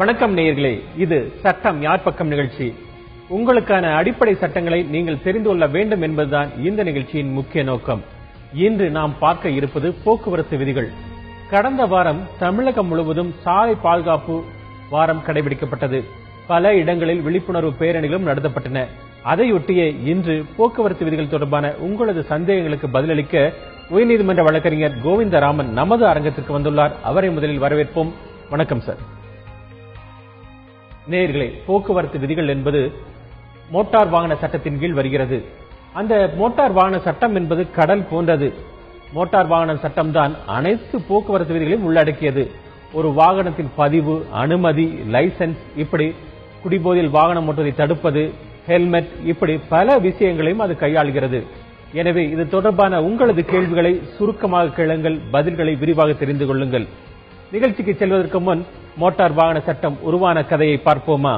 வணக்கம் நேயர்களே, இது சட்டம் யார் பக்கம் நிகழ்ச்சி. உங்களுக்கான அடிப்படை சட்டங்களை நீங்கள் தெரிந்து கொள்ள வேண்டும் என்பதுதான் இந்த நிகழ்ச்சியின் முக்கிய நோக்கம். இன்று நாம் பார்க்க இருப்பது போக்குவரத்து விதிகள். கடந்த வாரம் தமிழகம் முழுவதும் சாலை பாதுகாப்பு வாரம் கடைபிடிக்கப்பட்டது. பல இடங்களில் விழிப்புணர்வு பேரணிகளும் நடத்தப்பட்டன. அதையொட்டிய இன்று போக்குவரத்து விதிகள் தொடர்பான உங்களது சந்தேகங்களுக்கு பதிலளிக்க உயர்நீதிமன்ற வழக்கறிஞர் கோவிந்தராமன் நமது அரங்கத்திற்கு வந்துள்ளார். அவரை முதலில் வரவேற்போம். வணக்கம் சார். நேயர்களே, போக்குவரத்து விதிகள் என்பது மோட்டார் வாகன சட்டத்தின் கீழ் வருகிறது. அந்த மோட்டார் வாகன சட்டம் என்பது கடல் போன்றது. மோட்டார் வாகன சட்டம் தான் அனைத்து போக்குவரத்து விதிகளையும் உள்ளடக்கியது. ஒரு வாகனத்தின் பதிவு, அனுமதி, லைசன்ஸ், இப்படி குடிபோதையில் வாகனம் ஓட்டுவதை தடுப்பது, ஹெல்மெட், இப்படி பல விஷயங்களையும் அது கையாளுகிறது. எனவே இது தொடர்பான உங்களது கேள்விகளை சுருக்கமாக கேளுங்கள், பதில்களை விரிவாக தெரிந்து கொள்ளுங்கள். நிகழ்ச்சிக்கு செல்வதற்கு முன் மோட்டார் வாகன சட்டம் உருவான கதையை பார்ப்போமா?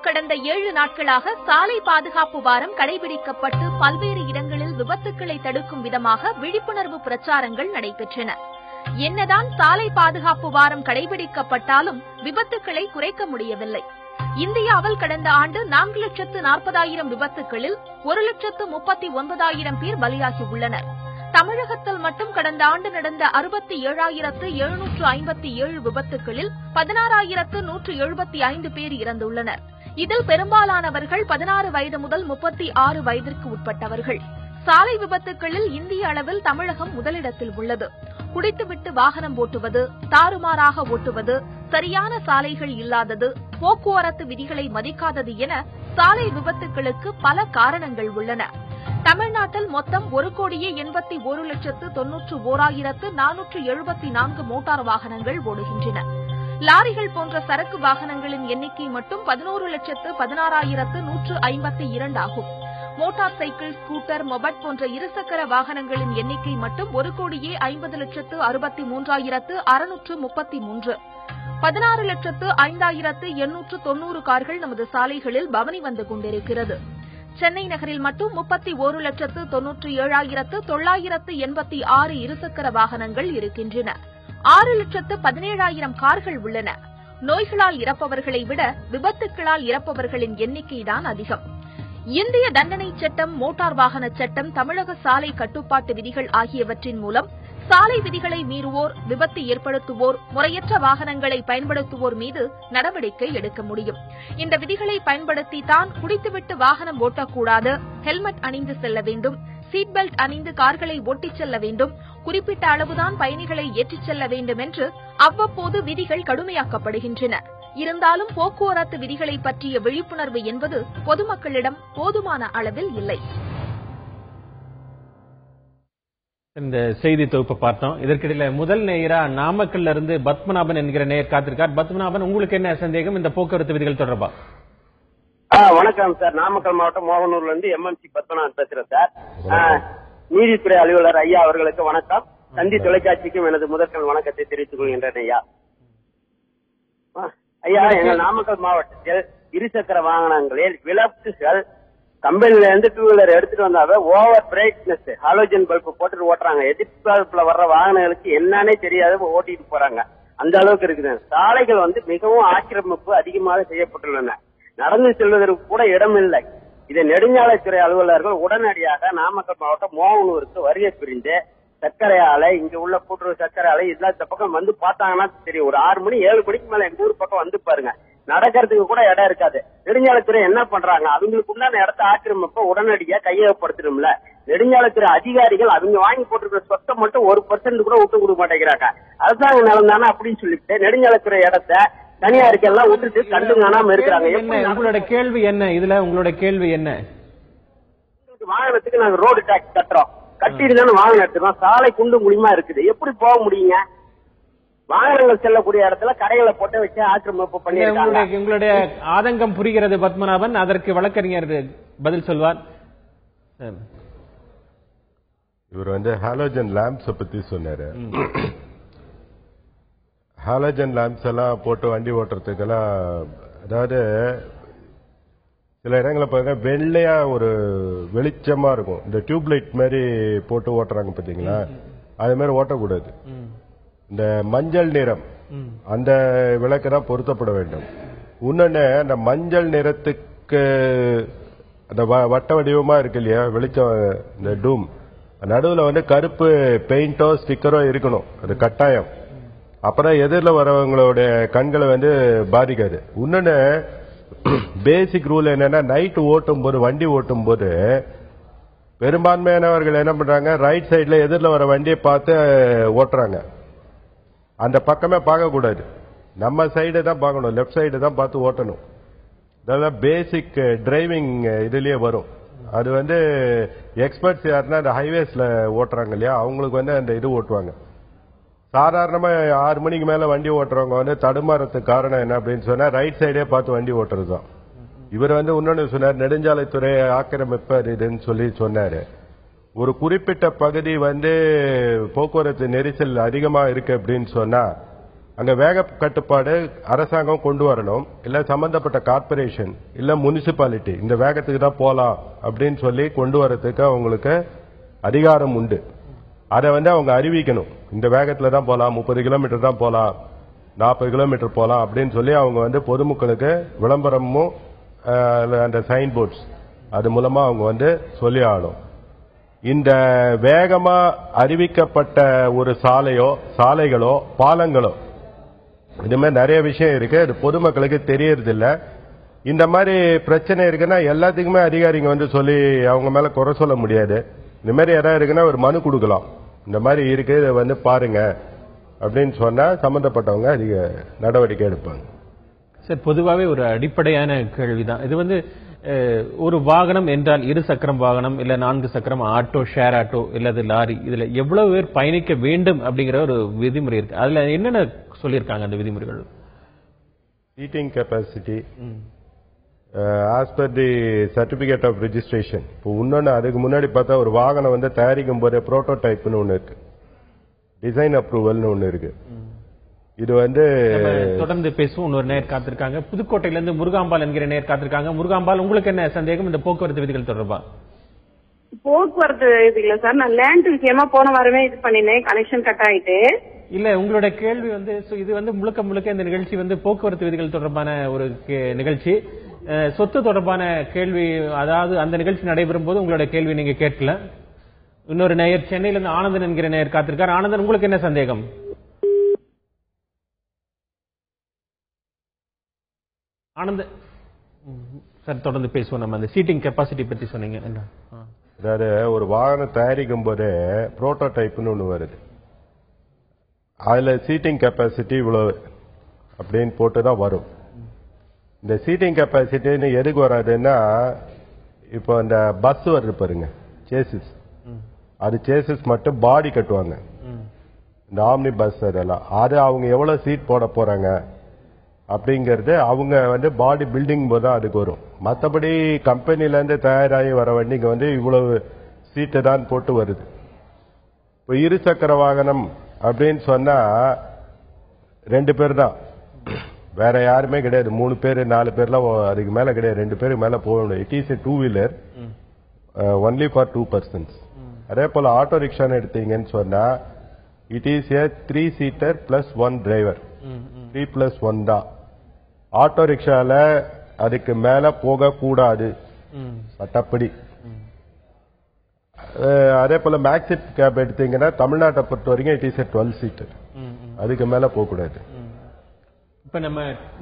கடந்த 7 நாட்களாக சாலை பாதுகாப்பு வாரம் கடைபிடிக்கப்பட்டு பல்வேறு இடங்களில் விபத்துக்களை தடுக்கும் விதமாக விழிப்புணர்வு பிரச்சாரங்கள் நடைபெற்றன. என்னதான் சாலை பாதுகாப்பு வாரம் கடைபிடிக்கப்பட்டாலும் விபத்துக்களை குறைக்க முடியவில்லை. இந்தியாவில் கடந்த ஆண்டு 4,40,000 விபத்துக்களில் 1,39,000 பேர் பலியாகியுள்ளனர். தமிழகத்தில் மட்டும் கடந்த ஆண்டு நடந்த 67,757 விபத்துக்களில் 16,175 பேர் இறந்துள்ளனர். இதில் பெரும்பாலானவர்கள் 16 வயது முதல் 36 வயதிற்கு உட்பட்டவர்கள். சாலை விபத்துக்களில் இந்திய அளவில் தமிழகம் முதலிடத்தில் உள்ளது. குடித்துவிட்டு வாகனம் ஓட்டுவது, தாறுமாறாக ஓட்டுவது, சரியான சாலைகள் இல்லாதது, போக்குவரத்து விதிகளை மதிக்காதது என சாலை விபத்துக்களுக்கு பல காரணங்கள் உள்ளன. தமிழ்நாட்டில் மொத்தம் 1,81,91,474 மோட்டார் வாகனங்கள் ஓடுகின்றன. லாரிகள் போன்ற சரக்கு வாகனங்களின் எண்ணிக்கை மட்டும் 11,16,152 ஆகும். மோட்டார் சைக்கிள், ஸ்கூட்டர், மொபட் போன்ற இருசக்கர வாகனங்களின் எண்ணிக்கை மட்டும் 1,50,63,633. 16,05,890 கார்கள் நமது சாலைகளில் பவனி வந்து கொண்டிருக்கிறது. சென்னை நகரில் மட்டும் 31,97,986 இருசக்கர வாகனங்கள் இருக்கின்றன. 6,17,000 கார்கள் உள்ளன. நோய்களால் இறப்பவர்களை விட விபத்துக்களால் இறப்பவர்களின் எண்ணிக்கைதான் அதிகம். இந்திய தண்டனை சட்டம், மோட்டார் வாகன சட்டம், தமிழக சாலை கட்டுப்பாட்டு விதிகள் ஆகியவற்றின் மூலம் சாலை விதிகளை மீறுவோர், விபத்து ஏற்படுத்துவோர், முறையற்ற வாகனங்களை பயன்படுத்துவோர் மீது நடவடிக்கை எடுக்க முடியும். இந்த விதிகளை பயன்படுத்தித்தான் குடித்துவிட்டு வாகனம் ஓட்டக்கூடாது, ஹெல்மெட் அணிந்து செல்ல வேண்டும், சீட் பெல்ட் அணிந்து கார்களை ஓட்டிச் செல்ல வேண்டும், குறிப்பிட்ட அளவுதான் பயணிகளை ஏற்றிச் செல்ல வேண்டும் என்று அவ்வப்போது விதிகள் கடுமையாக்கப்படுகின்றன. இருந்தாலும் போக்குவரத்து விதிகளை பற்றிய விழிப்புணர்வு என்பது பொதுமக்களிடம் போதுமான அளவில் இல்லை. இந்த செய்தி தொகுப்பை பார்த்தோம். இதற்கிடையில முதல் நேயரா நாமக்கல்ல இருந்து பத்மநாபன் என்கிற நேயர் காத்திருக்கார். பத்மநாபன், உங்களுக்கு என்ன சந்தேகம் இந்த போக்குவரத்து விதிகள் தொடர்பா? வணக்கம் சார். நாமக்கல் மாவட்டம் மோகனூர்ல இருந்து எம்எம்சி பத்மநாபன் பேசுறேன் சார். நீதித்துறை அலுவலர் ஐயா அவர்களுக்கு வணக்கம். தந்தி தொலைக்காட்சிக்கும் எனது முதற்கண் வணக்கத்தை தெரிவித்துக் கொள்கின்றேன் ஐயா. ஐயா, எங்கள் நாமக்கல் மாவட்டத்தில் இருசக்கர வாகனங்களில் விளக்குகள் கம்பெனில இருந்து 2 வீலர் எடுத்துட்டு வந்தாவே ஓவர் பிரைட்னஸ் ஹாலோஜன் பல்ப் போட்டு ஓட்டுறாங்க. எதிர்பார்ப்புல வர்ற வாகனங்களுக்கு என்னன்னே தெரியாத ஓட்டிட்டு போறாங்க. அந்த அளவுக்கு இருக்குது. சாலைகள் மிகவும் ஆக்கிரமிப்பு அதிகமாக செய்யப்பட்டுள்ளன. நடந்து செல்வதற்கு கூட இடம் இல்லை. இதை நெடுஞ்சாலைத்துறை அலுவலர்கள் உடனடியாக நாமக்கல் மாவட்டம் மோகனூருக்கு வருகை புரிந்து சர்க்கரை ஆலை, இங்க உள்ள கூட்டுறவு சர்க்கரை ஆலை இதெல்லாம் இந்த பக்கம் வந்து பார்த்தாங்கன்னா தெரியும். ஒரு 6 மணி 7 மணிக்கு மேல எங்க ஊர் பக்கம் வந்து பாருங்க, நடக்கிறதுக்கு கூட இடம் இருக்காது. நெடுஞ்சாலைத்துறை என்ன பண்றாங்க, அவங்களுக்கு உண்டான இடத்த ஆக்கிரமிப்ப உடனடியா கையகப்படுத்தணும்ல. நெடுஞ்சாலைத்துறை அதிகாரிகள் அவங்க வாங்கி போட்டிருக்கிற சொத்தை மட்டும் 1% கூட விட்டு கொடுக்க மாட்டேங்கிறாங்க. அரசாங்க நிலம் தானே அப்படின்னு சொல்லிட்டு நெடுஞ்சாலைத்துறை இடத்த தனியாருக்கு எல்லாம் விட்டுட்டு கண்டு காணாம இருக்கிறாங்க. உங்களோட கேள்வி என்ன? இதுல உங்களோட கேள்வி என்ன? வாகனத்துக்கு நாங்க ரோடு டாக்ஸ் கட்டுறோம், கட்டிட்டு தானே வாகனம் எடுத்துக்கோம். சாலை குண்டு குழிமா இருக்குது, எப்படி போக முடியுங்க? வாகனங்கள் செல்லக்கூடிய இடத்துல கடைகளை போட்டு வச்சு ஆக்கிரமிப்பு பண்ணிருக்காங்க. உங்களுடைய ஆதங்கம் புரிகிறது பத்மநாபன். அதற்கு வழக்கறிஞர் பதில் சொல்வார். இவர் வந்து ஹாலோஜன் லேம்ப்ஸை பத்தி சொன்னாரு. ஹாலோஜன் லேம்ப்ஸ் எல்லாம் போட்டு வண்டி ஓட்டுறதுக்கெல்லாம், அதாவது சில இடங்களில் பாருங்க வெள்ளையா ஒரு வெளிச்சமா இருக்கும், இந்த டியூப்லைட் மாதிரி போட்டு ஓட்டுறாங்க பாத்தீங்களா, அது மாதிரி ஓட்டக்கூடாது. இந்த மஞ்சள் நிறம் அந்த விளக்கு தான் பொருத்தப்பட வேண்டும். இன்னொன்னு அந்த மஞ்சள் நிறத்துக்கு அந்த வட்ட வடிவமா இருக்கு இல்லையா வெளிச்சம், இந்த டூம் நடுவில் வந்து கருப்பு பெயிண்டோ ஸ்டிக்கரோ இருக்கணும், அது கட்டாயம். அப்பதான் எதிரில் வரவங்களோட கண்களை வந்து பாதிக்காது. இன்னொன்னு பேசிக் ரூல் என்னன்னா, நைட்டு ஓட்டும் போது வண்டி ஓட்டும் போது பெரும்பான்மையானவர்கள் என்ன பண்றாங்க, ரைட் சைட்ல எதிரில் வர வண்டியை பார்த்து ஓட்டுறாங்க. அந்த பக்கமே பார்க்க கூடாது, நம்ம சைடு தான் பார்க்கணும், லெப்ட் சைடு தான் பார்த்து ஓட்டணும். அதெல்லாம் பேசிக் டிரைவிங் இதுலயே வரும். அது வந்து எக்ஸ்பர்ட்ஸ் யாருன்னா அந்த ஹைவேஸ்ல ஓட்டுறாங்க இல்லையா, அவங்களுக்கு வந்து அந்த இது ஓட்டுவாங்க. சாதாரணமா 6 மணிக்கு மேல வண்டி ஓட்டுறவங்க வந்து தடுமாறதுக்கு காரணம் என்ன அப்படின்னு சொன்னா, ரைட் சைடே பார்த்து வண்டி ஓட்டுறது தான். இவர் வந்து இன்னொன்னு சொன்னார், நெடுஞ்சாலைத்துறை ஆக்கிரமிப்பு இதுன்னு சொல்லி சொன்னாரு. ஒரு குறிப்பிட்ட பகுதி வந்து போக்குவரத்து நெரிசல் அதிகமா இருக்கு அப்படின்னு சொன்னா அங்க வேக கட்டுப்பாடு அரசாங்கம் கொண்டு வரணும், இல்ல சம்பந்தப்பட்ட கார்பரேஷன் இல்ல முனிசிபாலிட்டி இந்த வேகத்துக்கு தான் போலாம் அப்படின்னு சொல்லி கொண்டு வரதுக்கு அவங்களுக்கு அதிகாரம் உண்டு. அதை வந்து அவங்க அறிவிக்கணும், இந்த வேகத்துல தான் போலாம், 30 கிலோமீட்டர் தான் போலாம், 40 கிலோமீட்டர் போலாம் அப்படின்னு சொல்லி அவங்க வந்து பொதுமக்களுக்கு விளம்பரமும் அந்த சைன் போர்ட்ஸ் அது மூலமா அவங்க வந்து சொல்லி ஆகணும். இந்த வேகமா அறிவிக்கப்பட்ட ஒரு சாலைகளோ பாலங்களோ இது மாதிரி நிறைய விஷயம் இருக்கு, அது பொதுமக்களுக்கு தெரியறது இல்ல. இந்த மாதிரி பிரச்சனை இருக்குன்னா எல்லாத்துக்குமே அதிகாரிங்க வந்து சொல்லி அவங்க மேல குறை சொல்ல முடியாது. இந்த மாதிரி இடம் இருக்குன்னா ஒரு மனு கொடுக்கலாம், இந்த மாதிரி இருக்கு இதை வந்து பாருங்க அப்படின்னு சொன்னா சம்பந்தப்பட்டவங்க அதிக நடவடிக்கை எடுப்பாங்க. சார், பொதுவாகவே ஒரு அடிப்படையான கேள்விதான் இது. வந்து ஒரு வாகனம் என்றால் 2 சக்கரம் வாகனம் இல்ல 4 சக்கரம் ஆட்டோ, ஷேர் ஆட்டோ இல்லது லாரி, இதுல எவ்வளவு பேர் பயணிக்க வேண்டும் அப்படிங்கிற ஒரு விதிமுறை இருக்கு. அதுல என்னென்ன சொல்லியிருக்காங்க அந்த விதிமுறைகள்? Seating capacity as per the certificate of registration. இப்போ இன்னொன்னு அதுக்கு முன்னாடி பார்த்தா ஒரு வாகனம் வந்து தயாரிக்கும் போதே புரோட்டோடைப்னு ஒண்ணு இருக்கு, டிசைன் அப்ரூவல்னு ஒண்ணு இருக்கு. இது வந்து தொடர்ந்து பேசுவோம். இன்னொரு நேர் காத்திருக்காங்க, புதுக்கோட்டையிலிருந்து முருகாம்பால் என்கிற நேர் காத்திருக்காங்க. முருகாம்பால், உங்களுக்கு என்ன சந்தேகம் இந்த போக்குவரத்து விதிகள் தொடர்பா? போக்குவரத்து விதிகள சார், நான் லேண்ட் விஷயமா போன வாரமே இது பண்ணினேன், கனெக்ஷன் கட் ஆயிட்டு. இல்ல, உங்களுடைய கேள்வி வந்து இது வந்து முழுக்க இந்த நிகழ்ச்சி வந்து போக்குவரத்து விதிகள் தொடர்பான ஒரு நிகழ்ச்சி, சொத்து தொடர்பான கேள்வி. அதாவது அந்த நிகழ்ச்சி நடைபெறும் போது உங்களுடைய கேள்வி நீங்க கேட்கல. இன்னொரு நேயர் சென்னையிலிருந்து ஆனந்தன் என்கிற நேயர் காத்திருக்கார். ஆனந்தன், உங்களுக்கு என்ன சந்தேகம்? ஆனந்த் சார், தொடர்ந்து பேசுவோம். நம்ம அந்த சீட்டிங் கெப்பாசிட்டி பத்தி சொன்னீங்க. அதாவது ஒரு வாகனம் தயாரிக்கும் போது புரோட்டோடைப்னு ஒண்ணு வருது, அதுல சீட்டிங் கெப்பாசிட்டி இவ்வளவு அப்படின்னு போட்டுதான் வரும். இந்த சீட்டிங் கெப்பாசிட்டின்னு எதுக்கு வராதுன்னா, இப்போ இந்த பஸ் வருது பாருங்க, சேசிஸ், அது சேசிஸ் மட்டும் பாடி கட்டுவாங்க, இந்த ஆம்னி பஸ் அதெல்லாம், அது அவங்க எவ்வளவு சீட் போட போறாங்க அப்படிங்கறது அவங்க வந்து பாடி பில்டிங் போது தான் அதுக்கு வரும். மற்றபடி கம்பெனில இருந்து தயாராகி வர வண்டிங்க வந்து இவ்வளவு சீட்டு தான் போட்டு வருது. இப்போ 2 சக்கர வாகனம் அப்படின்னு சொன்னா 2 பேர் தான், வேற யாருமே கிடையாது. 3 பேர் 4 பேர்லாம் அதுக்கு மேல கிடையாது, 2 பேருக்கு மேல போகணும். It is 2 wheeler only for 2 persons. அதே போல ஆட்டோ ரிக்ஷான்னு எடுத்தீங்கன்னு சொன்னா it is a 3 seater plus 1 driver, 3+1 தான். ஆட்டோ ரிக்ஷால அதுக்கு மேல போக கூடாது சட்டப்படி. அதே போல மேக்ஸிட் கேப் எடுத்தீங்கன்னா தமிழ்நாட்டை பொறுத்த வரைக்கும் இட் இஸ் 12 seater, அதுக்கு மேல போக கூடாது. இப்ப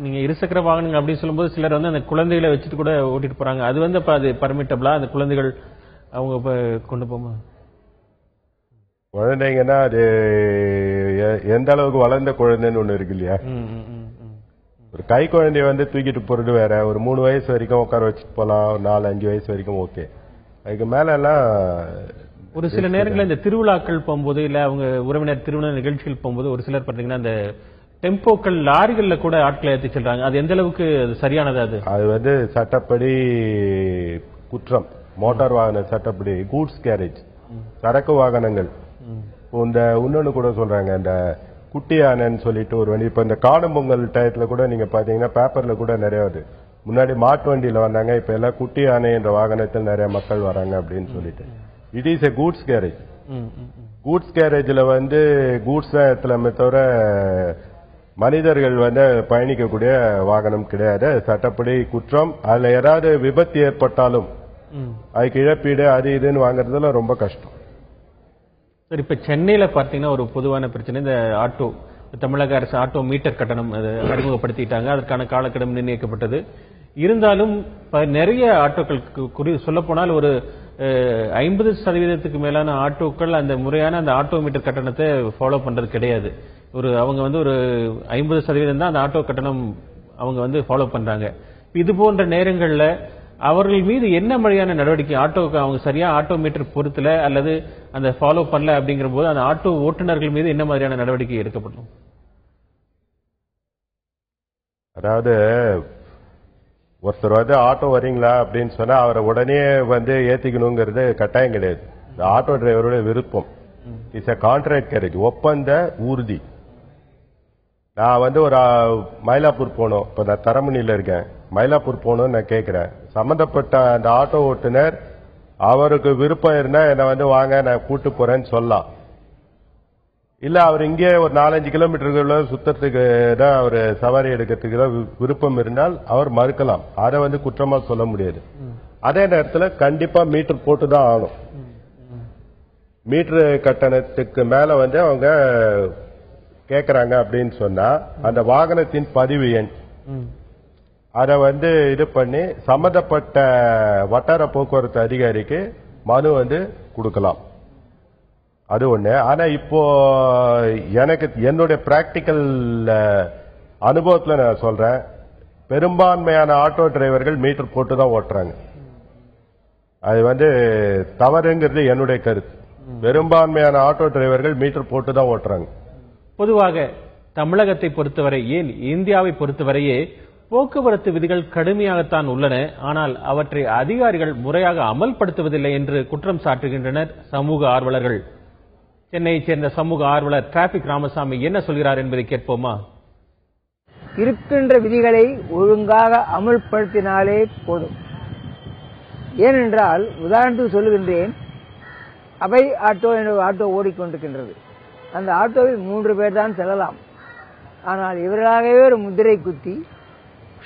நீங்க 2 சக்கர வாகனங்கள் அப்படின்னு சொல்லும்போது சிலர் வந்து அந்த குழந்தைகளை வச்சுட்டு கூட ஓட்டிட்டு போறாங்க, அது வந்து அது பர்மிட்டபிளா? அந்த குழந்தைகள் அவங்க கொண்டு போமா? குழந்தைங்கன்னா அது எந்த அளவுக்கு வளர்ந்த குழந்தைன்னு ஒண்ணு இருக்கு இல்லையா. ஒரு கை குழந்தைய வந்து தூக்கிட்டு போறது வேற, ஒரு 3 வயசு வரைக்கும் உட்கார வச்சுட்டு போலாம், 4-5 வயசு வரைக்கும் ஓகே. அதுக்கு மேல எல்லாம் ஒரு சில நேரங்களில் இந்த திருவிழாக்கள் போகும்போது இல்ல அவங்க உறவினர் திருவிழா நிகழ்ச்சிகள் போகும்போது ஒரு சிலர் பாத்தீங்கன்னா அந்த டெம்போக்கள் லாரிகள்ல கூட ஆட்களை ஏற்றி செல்றாங்க, அது எந்த அளவுக்கு சரியானது? அது வந்து சட்டப்படி குற்றம், மோட்டார் வாகன சட்டப்படி கூட்ஸ் கேரேஜ் சரக்கு வாகனங்கள். இந்த இன்னொன்னு கூட சொல்றாங்க, இந்த குட்டி யானைன்னு சொல்லிட்டு ஒரு வண்டி. இப்ப இந்த காணும் பொங்கல் டயத்துல கூட நீங்க பாத்தீங்கன்னா பேப்பர்ல கூட நிறைய வருது. முன்னாடி மாட்டு வண்டியில வந்தாங்க, இப்ப எல்லாம் குட்டி யானை என்ற வாகனத்தில் நிறைய மக்கள் வராங்க அப்படின்னு சொல்லிட்டு. It is a goods carriage. Goods கேரேஜ்ல கூட்ஸ் தான் எத்தலாமே தவிர மனிதர்கள் பயணிக்கக்கூடிய வாகனம் கிடையாது. சட்டப்படி குற்றம். அதுல ஏதாவது விபத்து ஏற்பட்டாலும் அதுக்கு இழப்பீடு அது இதுன்னு வாங்குறதுல ரொம்ப கஷ்டம். சார், இப்ப சென்னையில பாத்தீங்கன்னா ஒரு பொதுவான பிரச்சனை, இந்த ஆட்டோ, தமிழக அரசு ஆட்டோ மீட்டர் கட்டணம் அறிமுகப்படுத்திட்டாங்க. அதற்கான காலக்கெடு நிர்ணயிக்கப்பட்டது. இருந்தாலும் நிறைய ஆட்டோக்களுக்கு சொல்ல போனால் ஒரு 50% மேலான ஆட்டோக்கள் அந்த முறையான அந்த ஆட்டோ மீட்டர் கட்டணத்தை ஃபாலோ பண்றது கிடையாது. அவங்க ஒரு 50% தான் அந்த ஆட்டோ கட்டணம் அவங்க ஃபாலோ பண்றாங்க. இது போன்ற நேரங்கள்ல அவர்கள் மீது என்ன மாதிரியான நடவடிக்கை, ஆட்டோக்கு அவங்க சரியா ஆட்டோ மீட்டர் பொறுத்தல அல்லது அந்த ஃபாலோ பண்ணல அப்படிங்கிற போது அந்த ஆட்டோ ஓட்டுநர்கள் மீது என்ன மாதிரியான நடவடிக்கை எடுக்கப்படும்? அதாவது ஒருத்தர் ஆட்டோ வரீங்களா அப்படின்னு சொன்னா அவரை உடனே ஏத்திக்கணுங்கிறது கட்டாயம் கிடையாது. இந்த ஆட்டோ டிரைவரோட விருப்பம். இட்ஸ் எ கான்ட்ராக்ட் கேரேஜ், ஒப்பந்த ஊர்தி. நான் ஒரு மயிலாப்பூர் போனோம், இப்ப நான் தரமணியில இருக்கேன், மயிலாப்பூர் போகணும்னு நான் கேட்கிறேன். சம்பந்தப்பட்ட அந்த ஆட்டோ ஓட்டுநர் அவருக்கு விருப்பம் இருந்தா என்ன வாங்க நான் கூட்டு போறேன்னு சொல்லலாம். இல்ல அவர் இங்கே ஒரு 4-5 கிலோமீட்டருக்குள்ள சுத்தத்துக்கு தான் அவர் சவாரி எடுக்கிறதுக்கு தான் விருப்பம் இருந்தால் அவர் மறுக்கலாம். அதை குற்றமா சொல்ல முடியாது. அதே நேரத்தில் கண்டிப்பா மீட்டர் போட்டு தான் ஆகணும். மீட்டர் கட்டணத்துக்கு மேல அவங்க கேட்கறாங்க அப்படின்னு சொன்னா அந்த வாகனத்தின் பதிவு எண் அதை இது பண்ணி சம்பந்தப்பட்ட வட்டார போக்குவரத்து அதிகாரிக்கு மனு கொடுக்கலாம். அது ஒண்ணு. ஆனா இப்போ எனக்கு என்னுடைய பிராக்டிக்கல் அனுபவத்துல நான் சொல்றேன், பெரும்பான்மையான ஆட்டோ டிரைவர்கள் மீட்டர் போட்டு தான் ஓட்டுறாங்க. அது தவறுங்கிறது என்னுடைய கருத்து. பெரும்பான்மையான ஆட்டோ டிரைவர்கள் மீட்டர் போட்டு தான் ஓட்டுறாங்க. பொதுவாக தமிழகத்தை பொறுத்தவரை, ஏன் இந்தியாவை பொறுத்தவரையே போக்குவரத்து விதிகள் கடுமையாகத்தான் உள்ளன. ஆனால் அவற்றை அதிகாரிகள் முறையாக அமல்படுத்துவதில்லை என்று குற்றம் சாட்டுகின்றனர் சமூக ஆர்வலர்கள். சென்னையைச் சேர்ந்த சமூக ஆர்வலர் டிராபிக் ராமசாமி என்ன சொல்கிறார் என்பதை கேட்போமா? இருக்கின்ற விதிகளை ஒழுங்காக அமல்படுத்தினாலே போதும். ஏனென்றால் உதாரணத்துக்கு சொல்லுகின்றேன், அபை ஆட்டோ என்ற ஆட்டோ ஓடிக்கொண்டிருக்கின்றது. அந்த ஆட்டோவில் 3 பேர் தான் செல்லலாம். ஆனால் இவர்களாகவே ஒரு முத்திரை குத்தி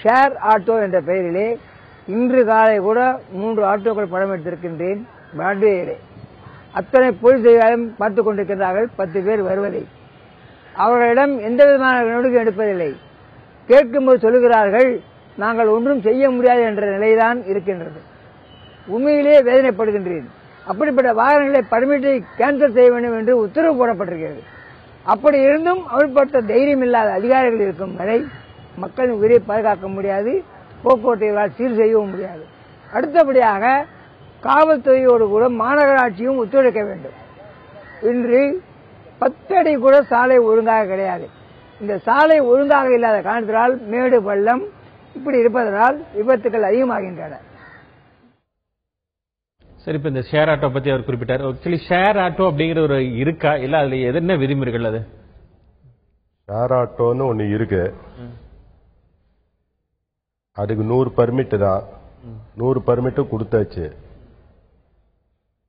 ஷேர் ஆட்டோ என்ற பெயரிலே இன்று காலை கூட 3 ஆட்டோக்கள் படம் எடுத்திருக்கின்றேன் பிராட்வேயிலே. அத்தனை போலீசாரும் பார்த்துக் கொண்டிருக்கிறார்கள் 10 பேர் வருவதை. அவர்களிடம் எந்த விதமான நடவடிக்கை எடுப்பதில்லை. கேட்கும்போது சொல்லுகிறார்கள் நாங்கள் ஒன்றும் செய்ய முடியாது என்ற நிலைதான் இருக்கின்றது. உண்மையிலேயே வேதனைப்படுகின்றேன். அப்படிப்பட்ட வாகனங்களை பர்மிட்டை கேன்சல் செய்ய வேண்டும் என்று உத்தரவு போடப்பட்டிருக்கிறது. அப்படி இருந்தும் அமல்படுத்த தைரியம் இல்லாத அதிகாரிகள் இருக்கும் வரை மக்களின் உயிரை பாதுகாக்க முடியாது, போக்குவரத்தை சீர் செய்யவும் முடியாது. அடுத்தபடியாக காவல்துறையோடு கூட மாநகராட்சியும் ஒத்துழைக்க வேண்டும். இன்று 10 அடி கூட சாலை ஒழுங்காக கிடையாது. இந்த சாலை ஒழுங்காக இல்லாத காரணத்தினால் மேடு பள்ளம் இப்படி இருப்பதனால் விபத்துக்கள் அதிகமாகின்றன. சரி, இப்ப இந்த ஷேர் ஆட்டோ பத்தி அவர் குறிப்பிட்டார். ஆக்சுவலி ஷேர் ஆட்டோ அப்படிங்கிற ஒரு இருக்கா, இல்ல அதுல என்ன விதிமுறைகள்? அது ஷேர் ஆட்டோன்னு ஒண்ணு இருக்கு. அதுக்கு 100 பர்மிட் தான். 100 பர்மிட்டும் கொடுத்தாச்சு.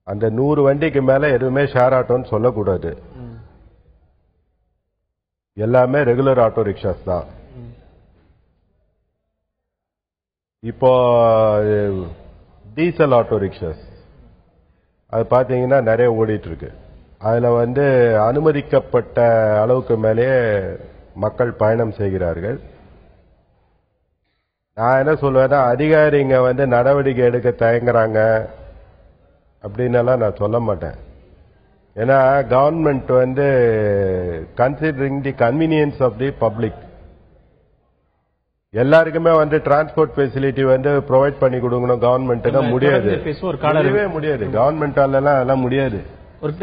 அந்த 100 வண்டிக்கு மேல எதுவுமே ஷேர் ஆட்டோன்னு சொல்லக்கூடாது. எல்லாமே ரெகுலர் ஆட்டோ ரிக்ஷாஸ் தான். இப்போ டீசல் ஆட்டோ ரிக்ஷாஸ் அது பாத்தீங்கன்னா நிறைய ஓடிட்டு இருக்கு. அதுல அனுமதிக்கப்பட்ட அளவுக்கு மேலேயே மக்கள் பயணம் செய்கிறார்கள். நான் என்ன சொல்வேன்னா, அதிகாரிங்க நடவடிக்கை எடுக்க தயங்குறாங்க அப்படின்னு நான் சொல்ல மாட்டேன். ஏன்னா government considering the convenience of the public, எல்லாருக்குமே டிரான்ஸ்போர்ட் ஃபெசிலிட்டி ப்ரொவைட் பண்ணி கொடுக்கணும் கவர்மெண்ட். முடியாது, முடியாது. கவர்மெண்டால எல்லாம் முடியாது.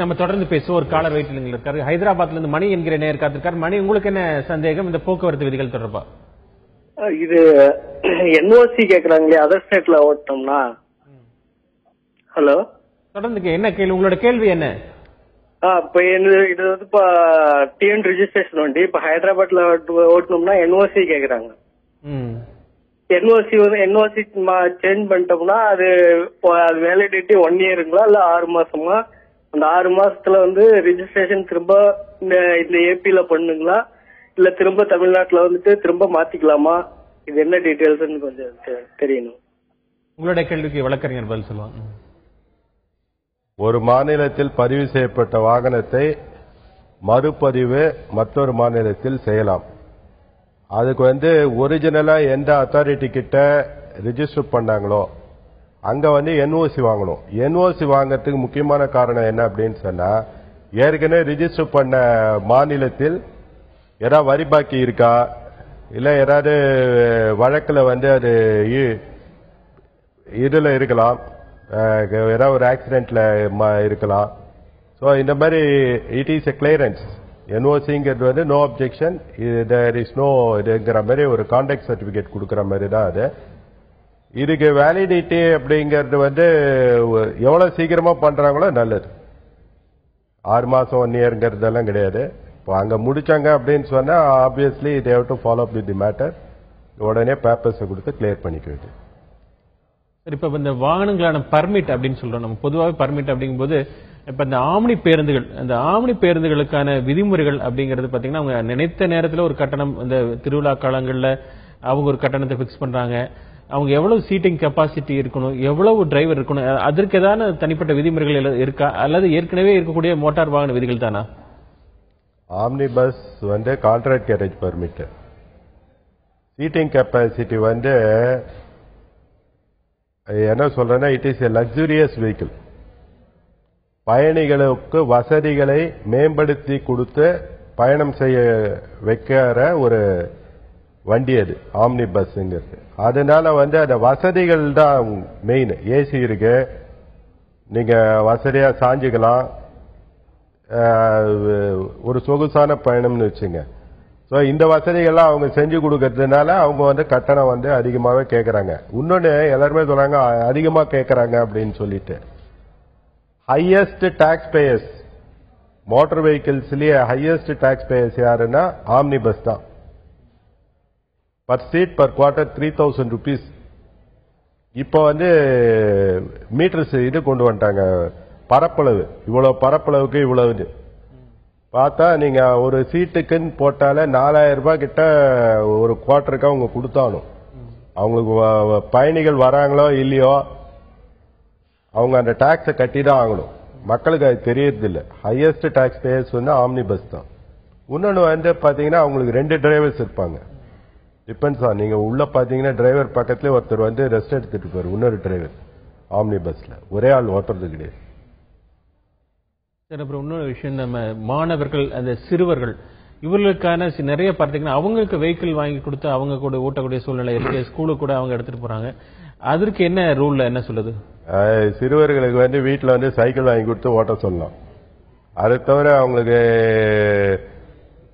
நம்ம தொடர்ந்து பேசுவோம். ஒரு காலர் வெயிட்டில் இருக்காரு. ஹைதராபாத்ல இருந்து மணி என்கிற நேயர் காத்திருக்காரு. மணி, உங்களுக்கு என்ன சந்தேகம் இந்த போக்குவரத்து விதிகள் தொடர்பா? இது என்ஓசி கேக்குறாங்களே, அதர் ஸ்டேட்ல ஓட்டோம்னா. ஹலோ தொடர்ந்து என்ன கேள்வி, உங்களோட கேள்வி என்ன? இப்ப இது வந்து இப்ப டிஎன் ரிஜிஸ்ட்ரேஷன் வண்டி இப்ப ஹைதராபாத்ல ஓட்டணும்னா என்ஓசி கேக்குறாங்க. என்ஓசி சேஞ்ச் பண்ணிட்டோம்னா அது வேலிடிட்டி 1 இயருங்களா இல்ல 6 மாசமா? அந்த 6 மாசத்துல வந்து ரிஜிஸ்ட்ரேஷன் திரும்ப இந்த ஏபில பண்ணுங்களா இல்ல திரும்ப தமிழ்நாட்டுல வந்துட்டு திரும்ப மாத்திக்கலாமா? இது என்ன டீடைல்ஸ் கொஞ்சம் தெரியணும். உங்களுடைய கேள்விக்கு வழக்கறிஞர் பதில் சொல்லுவாங்க. ஒரு மாநிலத்தில் பதிவு செய்யப்பட்ட வாகனத்தை மறுபதிவு மற்றொரு மாநிலத்தில் செய்யலாம். அதுக்கு வந்து ஒரிஜினலா எந்த அத்தாரிட்டி கிட்ட ரிஜிஸ்டர் பண்ணாங்களோ அங்க வந்து என்ஓசி வாங்கணும். என்ஓசி வாங்கறதுக்கு முக்கியமான காரணம் என்ன அப்படின்னு சொன்னா, ஏற்கனவே ரிஜிஸ்டர் பண்ண மாநிலத்தில் ஏதாவது வரி பாக்கி இருக்கா, இல்ல ஏதாவது வழக்குல வந்து அது இதுல இருக்கலாம், ஏதாவது ஒரு ஆக்சிடென்ட்ல இருக்கலாம். ஸோ இந்த மாதிரி இட் இஸ் எ கிளியரன்ஸ். என்ஓசிங்கிறது வந்து no objection, there is no இதுங்கிற மாதிரி ஒரு கான்டாக்ட் சர்டிபிகேட் கொடுக்குற மாதிரி தான் அது. இதுக்கு வேலிடிட்டி அப்படிங்கிறது வந்து எவ்வளவு சீக்கிரமா பண்றாங்களோ நல்லது. 6 மாசம் 1 இயர்ங்கிறதெல்லாம் கிடையாது. இப்போ அங்க முடிச்சாங்க அப்படின்னு சொன்னா obviously they have to follow up with the matter. உடனே பேப்பர்ஸை கொடுத்து கிளியர் பண்ணிக்க வேண்டியது. இப்ப இந்த வாகனங்களான பர்மிட் அப்படின்னு சொல்றோம். நம்ம பொதுவாக பர்மிட் அப்படிங்கும்போது இப்ப இந்த ஆம்னி பேருந்துகள், அந்த ஆம்னி பேருந்துகளுக்கான விதிமுறைகள் அப்படிங்கிறது பாத்தீங்கன்னா அவங்க நினைத்த நேரத்தில் ஒரு கட்டணம், இந்த திருவிழா காலங்கள்ல அவங்க ஒரு கட்டணத்தை பிக்ஸ் பண்றாங்க. அவங்க எவ்வளவு சீட்டிங் கெப்பாசிட்டி இருக்கணும், எவ்வளவு டிரைவர் இருக்கணும், அதற்கு ஏதாவது தனிப்பட்ட விதிமுறைகள் இருக்கா அல்லது ஏற்கனவே இருக்கக்கூடிய மோட்டார் வாகன விதிகள் தானா? ஆம்னி பஸ் வந்து contract carriage permit. Seating capacity வந்து என்ன சொல்றேன்னா, it is a luxurious vehicle. பயணிகளுக்கு வசதிகளை மேம்படுத்தி கொடுத்து பயணம் செய்ய வைக்கிற ஒரு வண்டி அது ஆம்னி பஸ்ங்கிறது. அதனால வந்து அந்த வசதிகள் தான் மெயின். ஏசி இருக்கு, நீங்க வசதியா சாஞ்சிக்கலாம், ஒரு சொகுசான பயணம்னு வச்சுங்க. ஸோ இந்த வசதிகள்லாம் அவங்க செஞ்சு கொடுக்கறதுனால அவங்க வந்து கட்டணம் வந்து அதிகமாகவே கேட்கறாங்க. இன்னொன்னு எல்லாருமே சொல்றாங்க அதிகமா கேட்கறாங்க அப்படின்னு சொல்லிட்டு. ஹையஸ்ட் டாக்ஸ் பேயர்ஸ் மோட்டார் வெஹிக்கிள்ஸ்லயே ஹையஸ்ட் டாக்ஸ் பேயர்ஸ் யாருன்னா ஆம்னி பஸ் தான். Per seat per quarter 3000 rupees. இப்போ வந்து மீட்டர்ஸ் இது கொண்டு வந்துட்டாங்க, பரப்பளவு, இவ்வளவு பரப்பளவுக்கு இவ்வளவு பார்த்தா நீங்க ஒரு சீட்டுக்குன்னு போட்டாலே 4000 ரூபாய் கிட்ட ஒரு குவார்டருக்கு அவங்க கொடுத்தாலும் அவங்களுக்கு பயணிகள் வராங்களோ இல்லையோ அவங்க அந்த டாக்ஸை கட்டி தான் ஆகணும். மக்களுக்கு அது தெரியறது இல்லை. ஹையஸ்ட் டாக்ஸ் பேயர்ஸ் வந்து ஆம்னி பஸ் தான். இன்னொன்று வந்து பாத்தீங்கன்னா அவங்களுக்கு 2 டிரைவர்ஸ் இருப்பாங்க. டிபெண்ட்ஸ் ஆன், நீங்க உள்ள பாத்தீங்கன்னா டிரைவர் பக்கத்துல ஒருத்தர் வந்து ரெஸ்ட் எடுத்துட்டு இருப்பாரு, இன்னொரு டிரைவர் ஆம்னி பஸ்ல ஒரே ஆள் ஓட்டுறது கிடையாது. அப்புறம் இன்னொரு விஷயம், நம்ம மாணவர்கள், அந்த சிறுவர்கள், இவர்களுக்கான நிறைய பார்த்தீங்கன்னா அவங்களுக்கு வெஹிக்கிள் வாங்கி கொடுத்து அவங்க கூட ஓட்டக்கூடிய சூழ்நிலை இருக்கு. ஸ்கூலுக்கு கூட அவங்க எடுத்துட்டு போறாங்க. அதற்கு என்ன ரூல்ல என்ன சொல்லுது? சிறுவர்களுக்கு வந்து வீட்டில் வந்து சைக்கிள் வாங்கி கொடுத்து ஓட்ட சொல்லலாம். அதை தவிர அவங்களுக்கு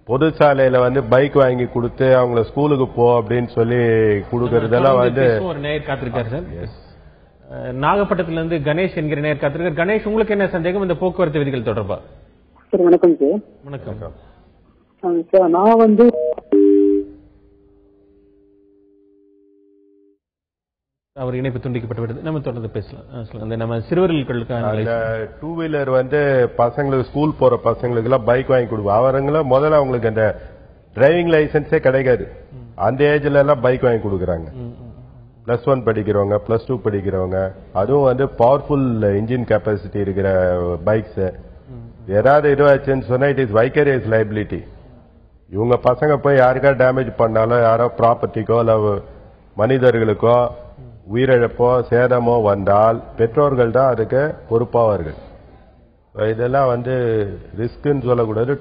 பொது சாலையில வந்து பைக் வாங்கி கொடுத்து அவங்கள ஸ்கூலுக்கு போ அப்படின்னு சொல்லி கொடுக்கறதெல்லாம் வந்து. ஒரு நேயர் காத்திருக்காரு சார், நாகப்பட்டினத்திலிருந்து கணேஷ் என்கிற நேயர் காத்திருக்காரு. கணேஷ், உங்களுக்கு என்ன சந்தேகம் இந்த போக்குவரத்து விதிகள் தொடர்பா? சார் வணக்கம் சார். வணக்கம் சார். நான் வந்து அவர் இணைப்பு துண்டிக்கப்பட்டு விடுது. நம்ம தொடர்ந்து பேசலாம். நம்ம சிறுவர்களுக்கான 2 வீலர் வந்து பசங்களுக்கு, ஸ்கூல் போற பசங்களுக்கு எல்லாம் பைக் வாங்கி கொடுப்போம். அவருங்கள முதல்ல அவங்களுக்கு அந்த டிரைவிங் லைசன்ஸே கிடைக்காது. அந்த ஏஜ்ல எல்லாம் பைக் வாங்கி கொடுக்குறாங்க. +1 படிக்கிறவங்க, +2 படிக்கிறவங்க, அதுவும் வந்து பவர்ஃபுல் இன்ஜின் கெப்பாசிட்டி இருக்கிற பைக்ஸ். ஏதாவது இதுவாச்சுன்னு சொன்னா இட் இஸ் வைக்கரியஸ் லைபிலிட்டி. இவங்க பசங்க போய் யாருக்கா டேமேஜ் பண்ணாலும், யாரோ ப்ராப்பர்ட்டிக்கோ இல்ல மனிதர்களுக்கோ உயிரிழப்போ சேதமோ வந்தால் பெற்றோர்கள் தான் அதுக்கு பொறுப்பாவார்கள். இதெல்லாம் வந்து ரிஸ்க்னு சொல்லக்கூடாது,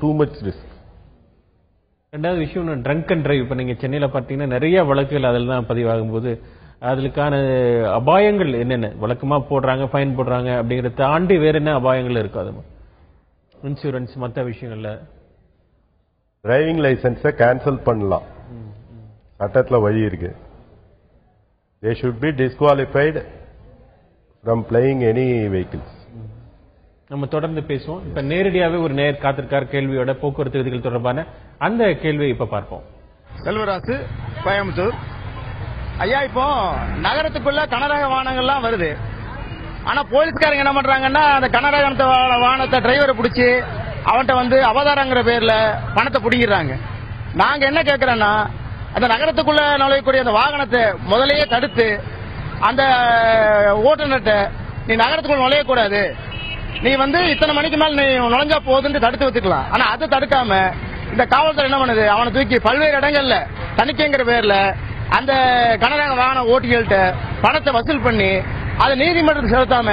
டூ மச் ரிஸ்க். ரெண்டாவது விஷயம், ட்ரங்க் அண்ட் டிரைவ். இப்ப நீங்க சென்னையில பாத்தீங்கன்னா நிறைய வழக்குகள் அதில் தான் பதிவாகும் போது அதுக்கான அபாயங்கள் என்னென்ன வழக்கமா போடுறாங்க, ஃபைன் போடுறாங்க அப்படிங்கறத தாண்டி வேற என்ன அபாயங்கள் இருக்கு? அது இன்சூரன்ஸ் மற்ற விஷயங்கள்ல டிரைவிங் லைசன்ஸை கேன்சல் பண்ணலாம், சட்டத்தில் வழி இருக்கு. They should be disqualified from plying any vehicles. நம்ம தொடர்ந்து பேசுவோம். இப்ப நேரடியாவே ஒரு நேர் காத்திருக்கார் கேள்வியோட போக்குவரத்து விதிகள் தொடர்பான அந்த கேள்வியை இப்ப பார்ப்போம். செல்வராசு, கோயம்புத்தூர். ஐயா, இப்போ நகரத்துக்குள்ள கனரக வாகனங்கள்லாம் வருது. ஆனா போலீஸ்காரங்க என்ன பண்றாங்கன்னா அந்த கனரக வாகனத்தை டிரைவரை பிடிச்சி அவன்கிட்ட அவதாரங்கிற பேர்ல பணத்தை பிடிக்கிறாங்க. நாங்க என்ன கேட்கிறோம்னா அந்த நகரத்துக்குள்ள நுழையக்கூடிய அந்த வாகனத்தை முதலையே தடுத்து அந்த ஓட்டுநர்கிட்ட நீ நகரத்துக்குள்ள நுழையக்கூடாது, நீ இத்தனை மணிக்கு மேல நீ நுழைஞ்சா போதுன்னு தடுத்து வச்சுக்கலாம். ஆனா அதை தடுக்காம இந்த காவல்துறை என்ன பண்ணுது, அவனை தூக்கி பல்வேறு இடங்கள்ல தணிக்கைங்கிற பேர்ல அந்த கனரக வாகன ஓட்டிகள்கிட்ட பணத்தை வசூல் பண்ணி அதை நீதிமன்றத்துக்கு செலுத்தாம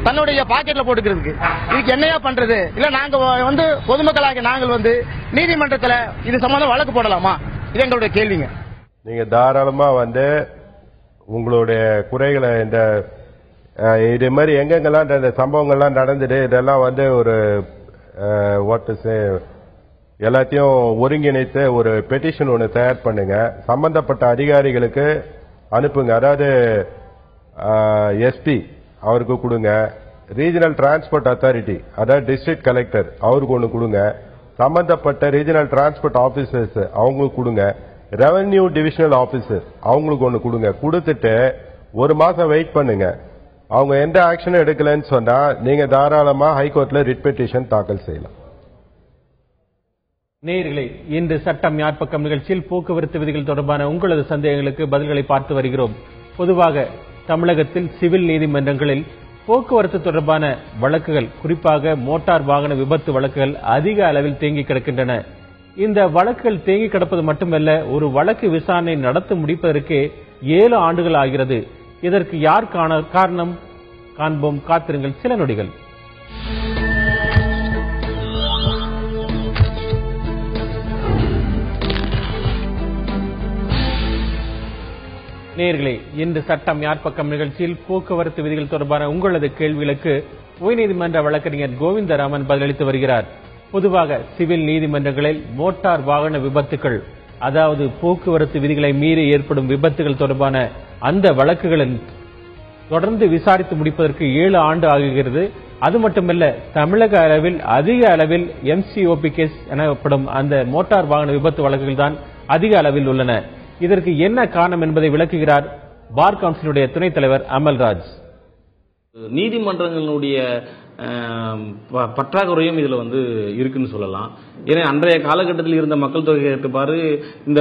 தன்னுடைய பாக்கெட்ல போட்டுக்கிறதுக்கு இதுக்கு என்னையா பண்றது? இல்ல நாங்க பொதுமக்களாக நாங்கள் நீதிமன்றத்துல இது சம்பந்தம் வழக்கு போடலாமா? இது எங்களுடைய கேள்விங்க. நீங்க தாராளமா உங்களுடைய குறைகளை இந்த இது மாதிரி எங்கெங்கெல்லாம் இந்த சம்பவங்கள்லாம் நடந்துட்டு இதெல்லாம் ஒரு எல்லாத்தையும் ஒருங்கிணைத்து ஒரு பெட்டிஷன் ஒன்று தயார் பண்ணுங்க, சம்பந்தப்பட்ட அதிகாரிகளுக்கு அனுப்புங்க. அதாவது எஸ்பி அவருக்கு கொடுங்க, ரீஜனல் டிரான்ஸ்போர்ட் அத்தாரிட்டி அதாவது டிஸ்ட்ரிக்ட் கலெக்டர் அவருக்கு ஒன்று கொடுங்க, சம்பந்தப்பட்ட ரீஜனல் டிரான்ஸ்போர்ட் ஆபீசர்ஸ் அவங்களுக்கு கொடுங்க, ரெவென்யூ டிவிஷனல் ஆபீசர் அவங்களுக்கு ஒன்று கொடுங்க. கொடுத்துட்டு ஒரு மாசம் வெயிட் பண்ணுங்க. அவங்க எந்த ஆக்ஷனும் எடுக்கலன்னு சொன்னா நீங்க தாராளமா ஹைகோர்ட்ல ரிட் பெட்டிஷன் தாக்கல் செய்யலாம். நேயர்களே, இன்று சட்டம் யார் பக்கம் நிகழ்ச்சியில் போக்குவரத்து விதிகள் தொடர்பான உங்களது சந்தேகங்களுக்கு பதில்களை பார்த்து வருகிறோம். பொதுவாக தமிழகத்தில் சிவில் நீதிமன்றங்களில் போக்குவரத்து தொடர்பான வழக்குகள், குறிப்பாக மோட்டார் வாகன விபத்து வழக்குகள் அதிக அளவில் தேங்கி கிடக்கின்றன. இந்த வழக்குகள் தேங்கி கிடப்பது மட்டுமல்ல, ஒரு வழக்கு விசாரணை நடத்த முடிப்பதற்கே 7 ஆண்டுகள் ஆகிறது. இதற்கு யார் காரணம் காண்போம், காத்திருங்கள் சில நொடிகள். நேயர்களே, இன்று சட்டம் யார் பக்கம் நிகழ்ச்சியில் போக்குவரத்து விதிகள் தொடர்பான உங்களது கேள்விகளுக்கு உயர்நீதிமன்ற வழக்கறிஞர் கோவிந்தராமன் பதிலளித்து வருகிறார். பொதுவாக சிவில் நீதிமன்றங்களில் மோட்டார் வாகன விபத்துகள், அதாவது போக்குவரத்து விதிகளை மீறி ஏற்படும் விபத்துகள் தொடர்பான அந்த வழக்குகளின் தொடர்ந்து விசாரித்து முடிப்பதற்கு 7 ஆண்டு ஆகுகிறது. அது மட்டுமல்ல, தமிழக அளவில் அதிக அளவில் MCOP கேஸ் எனப்படும் அந்த மோட்டார் வாகன விபத்து வழக்குகள் தான் அதிக அளவில் உள்ளன. இதற்கு என்ன காரணம் என்பதை விளக்குகிறார் பார் கவுன்சிலுடைய துணைத் தலைவர் அமல்ராஜ். நீதிமன்றங்களுடைய பற்றாக்குறையும் இதுல இருக்குன்னு சொல்லலாம். ஏன்னா அன்றைய காலகட்டத்தில் இருந்த மக்கள் தொகை ஏற்றப்பாறு இந்த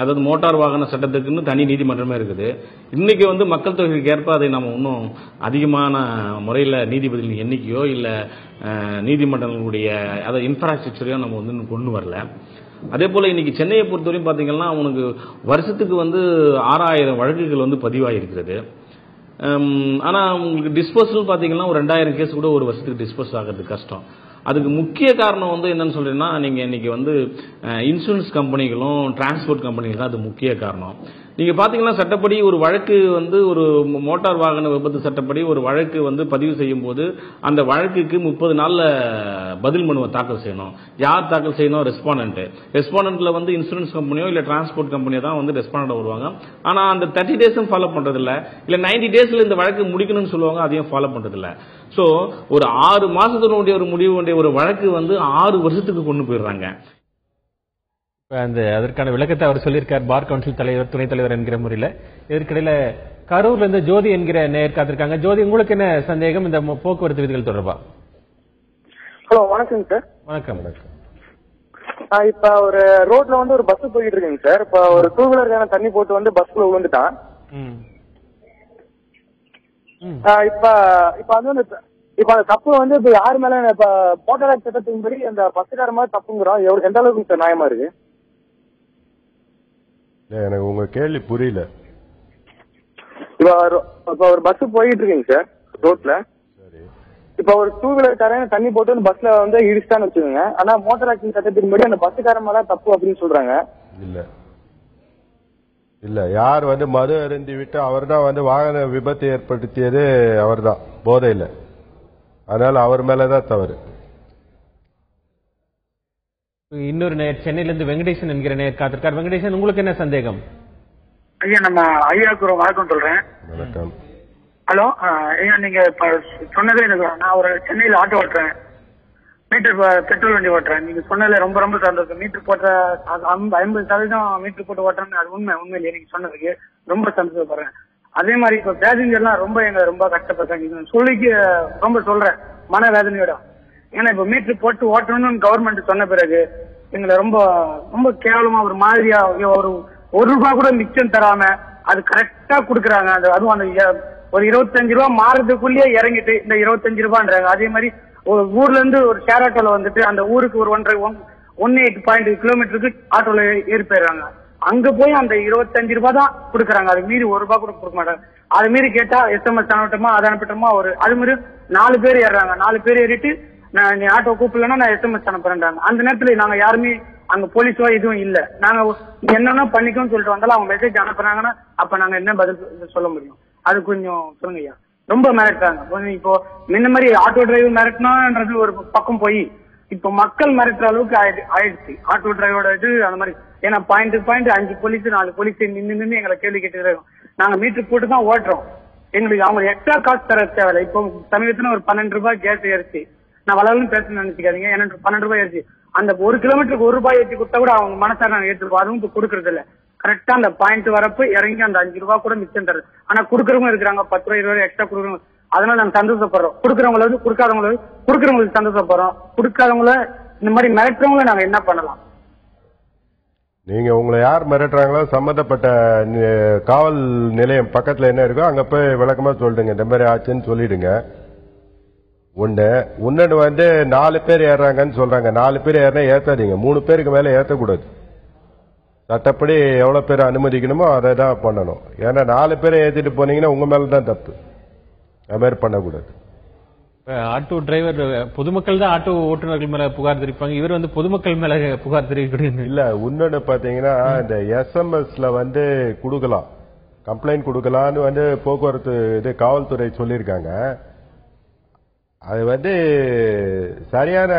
அதாவது மோட்டார் வாகன சட்டத்துக்குன்னு தனி நீதிமன்றமே இருக்குது. இன்னைக்கு மக்கள் தொகைக்கு ஏற்ப அதை நம்ம இன்னும் அதிகமான முறையில் நீதிபதிகளின் எண்ணிக்கையோ இல்ல நீதிமன்றங்களுடைய அதாவது இன்ஃப்ராஸ்ட்ரக்சரையோ நம்ம கொண்டு வரல. அதே போல இன்னைக்கு சென்னையை பொறுத்தவரையும் பாத்தீங்கன்னா அவனுக்கு வருஷத்துக்கு 6000 வழக்குகள் பதிவாயிருக்கிறது. ஆனா உங்களுக்கு டிஸ்போசல் பாத்தீங்கன்னா ஒரு 2000 கேஸ் கூட ஒரு வருஷத்துக்கு டிஸ்போஸ் ஆகிறது கஷ்டம். அதுக்கு முக்கிய காரணம் என்னன்னு சொல்றேன்னா, நீங்க இன்னைக்கு இன்சூரன்ஸ் கம்பெனிகளும் டிரான்ஸ்போர்ட் கம்பெனிகளும் தான் அது முக்கிய காரணம். நீங்க பாத்தீங்கன்னா சட்டப்படி ஒரு வழக்கு ஒரு மோட்டார் வாகன விபத்து சட்டப்படி ஒரு வழக்கு பதிவு செய்யும் போது அந்த வழக்குக்கு 30 நாள்ல பதில் மனுவை தாக்கல் செய்யணும். யார் தாக்கல் செய்யணும்? ரெஸ்பாண்டன்ட்ல இன்சூரன்ஸ் கம்பெனியோ இல்ல டிரான்ஸ்போர்ட் கம்பெனியோ தான் ரெஸ்பாண்டன்ட் வருவாங்க. ஆனா அந்த 30 டேஸும் ஃபாலோ பண்றது இல்ல 90 டேஸ்ல இந்த வழக்கு முடிக்கணும்னு சொல்லுவாங்க, அதையும் ஃபாலோ பண்றது இல்ல. சோ ஒரு 6 மாசத்தினுடைய ஒரு முடிவு வேண்டிய ஒரு வழக்கு 6 வருஷத்துக்கு கொண்டு போயிடுறாங்க. அதற்கான விளக்கத்தை அவர் சொல்லியிருக்கார் பார் கவுன்சில் தலைவர், துணைத் தலைவர் என்கிற முறையில். இதற்கிடையில கரூர்ல இருந்து ஜோதி என்கிற நேயர் காத்திருக்காங்க. ஜோதி, உங்களுக்கு என்ன சந்தேகம் இந்த போக்குவரத்து விதிகள் தொடர்பா? ஹலோ, வணக்கம் சார். வணக்கம். இப்ப ஒரு ரோட்ல ஒரு பஸ் போயிட்டு இருக்குங்க சார். இப்ப ஒரு 2 வீலர் தண்ணி போட்டு பஸ்ல விழுந்துட்டான். இப்ப அந்த தப்பு இப்ப யாரு மேல இப்ப மோட்டார் சட்டத்தின்படி அந்த பஸ்கார மாதிரி தப்புங்கிறோம். எந்த அளவுக்கு சார் நியாயமா இருக்கு? எனக்கு உங்க கேள்வி புரியல. இப்ப ஒரு பஸ் போயிட்டு இருக்குங்க சார் ரோட்ல. இப்ப ஒரு 2 வீலர் காரன் தண்ணி போட்டு பஸ்ல இடிச்சுட்டான்னு வச்சுக்கோங்க. ஆனா மோட்டார் ஆக்சிடென்ட் சட்டத்தின்படி அந்த பஸ்கார மேல தப்பு அப்படின்னு சொல்றாங்க. இல்ல யார் மது அருந்தி விட்டு அவர் தான் வாகன விபத்து ஏற்படுத்தியது அவர் தான், போதையில. அதனால அவர் மேலதான் தவறு. இன்னொரு நேர் சென்னையிலிருந்து வெங்கடேசன் என்கிற நேர் காத்திருக்கார். வெங்கடேசன், உங்களுக்கு என்ன சந்தேகம்? ஐயா, நம்ம ஐயாவுக்கு ஒரு வணக்கம் சொல்றேன். வணக்கம். ஹலோ, நீங்க இப்ப சொன்னதே எனக்கு நான் ஒரு சென்னையில ஆட்டோ ஓட்டுறேன், மீட்டர் பெட்ரோல் வண்டி ஓட்டுறேன். நீங்க சொன்னதுல ரொம்ப ரொம்ப சந்தோஷம். மீட்டர் போட்ட 50% மீட்டர் போட்டு ஓட்டுறேன்னு அது உண்மையிலேயே நீங்க சொன்னதுக்கு ரொம்ப சந்தோஷப்படுறேன். அதே மாதிரி இப்ப பேசஞ்சர்லாம் ரொம்ப கஷ்டப்படுறாங்க. சொல்லிக்கு ரொம்ப சொல்றேன் மன வேதனையோட. ஏன்னா இப்ப மீட்டர் போட்டு ஓட்டணும்னு கவர்மெண்ட் சொன்ன பிறகு எங்களை ரொம்ப ரொம்ப கேவலமா ஒரு மாதிரியா ஒரு ரூபாய் கூட மிச்சம் தராம அது கரெக்டா குடுக்கறாங்க. அதுவும் அந்த ஒரு 25 ரூபாய் மாறதுக்குள்ளேயே இறங்கிட்டு இந்த 25 ரூபான்றாங்க. அதே மாதிரி ஒரு ஊர்ல இருந்து ஒரு ஷேர் ஆட்டோல வந்துட்டு அந்த ஊருக்கு ஒரு 1.8 கிலோமீட்டருக்கு ஆட்டோல ஏறி போயிடுறாங்க. அங்க போய் அந்த 25 ரூபாய் தான் குடுக்கறாங்க. அது மீறி 1 ரூபாய் கூட கொடுக்க மாட்டாங்க. அது மீறி கேட்டா SMS அனுப்பட்டுமா அதை அனுப்பட்டுமா அது மாதிரி 4 பேர் ஏறாங்க. 4 பேர் ஏறிட்டு நீ ஆட்டோ கூப்பிடலன்னா நான் SMS அனுப்புறேன்றாங்க. அந்த நேரத்துல நாங்க யாருமே அங்க போலீஸோ எதுவும் இல்ல. நாங்க என்னன்னா பண்ணிக்கோன்னு சொல்லிட்டு வந்தாலும் அவங்க மெசேஜ் அனுப்புறாங்கன்னா அப்ப நாங்க என்ன பதில் சொல்ல முடியும்? அது கொஞ்சம் சொல்லுங்க ஐயா. ரொம்ப மிரட்டுறாங்க. இப்போ முன்ன மாதிரி ஆட்டோ டிரைவர் மிரட்டினான்றது ஒரு பக்கம் போய் இப்ப மக்கள் மிரட்டுற அளவுக்கு ஆயிடுச்சு ஆட்டோ டிரைவரோட இது. அந்த மாதிரி ஏன்னா பாயிண்ட் 5 போலீஸ் 4 போலீஸ் நின்று எங்களை கேள்வி கேட்டு நாங்க மீட்டர் போட்டு தான் ஓட்டுறோம். எங்களுக்கு அவங்க எக்ஸ்ட்ரா காசு தர தேவையில்லை. இப்போ சமீபத்துல ஒரு 12 ரூபாய் கேஸ் ஏறிச்சு. நான் வளர்ந்து பேசணும்னு நினைச்சுக்காதீங்க. எனக்கு 12 ரூபாய் ஏறிச்சு. அந்த 1 கிலோமீட்டருக்கு 1 ரூபாய் ஏற்றி கொடுத்தா கூட அவங்க மனசார நாங்க ஏற்றுக்கோம். அதுவும் இப்ப கொடுக்கறது இல்ல. கரெக்டா அந்த பாயிண்ட் வரப்ப இறங்கி அந்த 5 ரூபாய் கூட மிச்சம் தருது. ஆனா குடுக்கறவங்க இருக்கிறாங்க 10 ரூபாய் 20 ரூபாய் எக்ஸ்ட்ரா கொடுக்குறவங்க. அதனால நாங்க சந்தோஷப்படுறோம். கொடுக்கறவங்களுக்கு சந்தோஷப்படுறோம். கொடுக்காதவங்கள இந்த மாதிரி மிரட்டுறவங்கள நாங்க என்ன பண்ணலாம்? நீங்க உங்களை யார் மிரட்டுறாங்களோ சம்பந்தப்பட்ட காவல் நிலையம் பக்கத்துல என்ன இருக்கோ அங்க போய் விளக்கமா சொல்லிடுங்க. இந்த மாதிரி ஆச்சுன்னு சொல்லிடுங்க. ஒன்னு வந்து 4 பேர் ஏறாங்கன்னு சொல்றாங்க. 4 பேர் ஏறினா ஏத்தாதீங்க. 3 பேருக்கு மேல ஏத்தக்கூடாது. சட்டப்படி எவ்வளவு பேர் அனுமதிக்கணுமோ அதை தான் பண்ணணும். ஏன்னா 4 பேரை ஏத்திட்டு போனீங்கன்னா உங்க மேலதான் தப்பு. அது மாதிரி பண்ணக்கூடாது. ஆட்டோ டிரைவர் பொதுமக்கள் தான் ஆட்டோ ஓட்டுநர்கள் மேல புகார் தெரிவிப்பாங்க. இவர் வந்து பொதுமக்கள் மேல புகார் தெரிவிக்க இல்ல. இன்னொன்னு பாத்தீங்கன்னா இந்த SMSல வந்து கொடுக்கலாம், கம்ப்ளைண்ட் கொடுக்கலான்னு வந்து போக்குவரத்து இது காவல்துறை சொல்லியிருக்காங்க. அது வந்து சரியான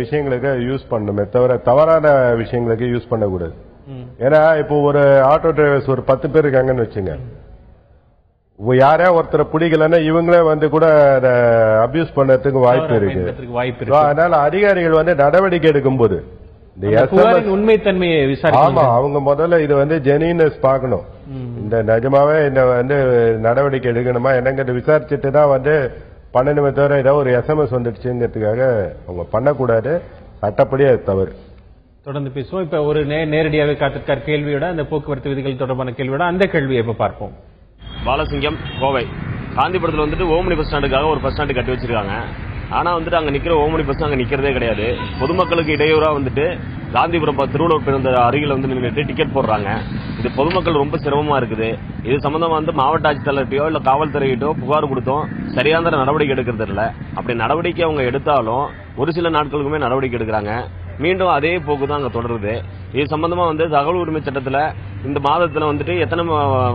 விஷயங்களுக்கு யூஸ் பண்ணணுமே தவிர தவறான விஷயங்களுக்கு யூஸ் பண்ணக்கூடாது. ஏன்னா இப்போ ஒரு ஆட்டோ டிரைவர்ஸ் ஒரு 10 பேர் இருக்காங்கன்னு வச்சுங்க. யாரா ஒருத்தரை பிடிக்கலன்னா இவங்களே வந்து கூட அதை அபியூஸ் பண்ணறதுக்கு வாய்ப்பு இருக்கு. அதனால அதிகாரிகள் வந்து நடவடிக்கை எடுக்கும் போது இந்த உண்மைத்தன்மையை ஆமா அவங்க முதல்ல இது வந்து ஜெனினஸ் பார்க்கணும். இந்த நிஜமாவே இந்த வந்து நடவடிக்கை எடுக்கணுமா என்னங்கிறது விசாரிச்சுட்டு தான் வந்து பண்ணணுமே தவிர ஏதாவது ஒரு SMS வந்துடுச்சுங்கிறதுக்காக அவங்க பண்ணக்கூடாது. சட்டப்படி அது தவறு. தொடர்ந்து பேசுவோம். இப்ப ஒரு நேரடியாவே காத்திருக்கார் கேள்வியோட அந்த போக்குவரத்து விதிகள் தொடர்பான கேள்வியோட அந்த கேள்வியை இப்ப பார்ப்போம். பாலசிங்கம், கோவை. காந்திபுரத்தில் வந்துட்டு ஓமனி பஸ் ஸ்டாண்டுக்காக ஒரு பஸ் ஸ்டாண்டு கட்டி வச்சிருக்காங்க. ஆனா வந்துட்டு அங்க நிக்கிற ஓமனி பஸ் அங்க நிக்கிறதே கிடையாது. பொதுமக்களுக்கு இடையூறா வந்துட்டு காந்திபுரம் திருவள்ளூர் பேருந்து அருகில் வந்து நின்றுட்டு டிக்கெட் போடுறாங்க. இது பொதுமக்கள் ரொம்ப சிரமமா இருக்குது. இது சம்பந்தமா வந்து மாவட்ட ஆட்சித்தலைவர்கிட்டயோ இல்ல காவல்துறையிட்டோ புகார் கொடுத்தோம். சரியான நடவடிக்கை எடுக்கிறது இல்ல. அப்படி நடவடிக்கை அவங்க எடுத்தாலும் ஒரு சில நாட்களுக்குமே நடவடிக்கை எடுக்கிறாங்க. மீண்டும் அதே போக்கு தான் அங்க தொடருது. இது சம்பந்தமா வந்து தகவல் உரிமை சட்டத்துல இந்த மாதத்துல வந்துட்டு எத்தனை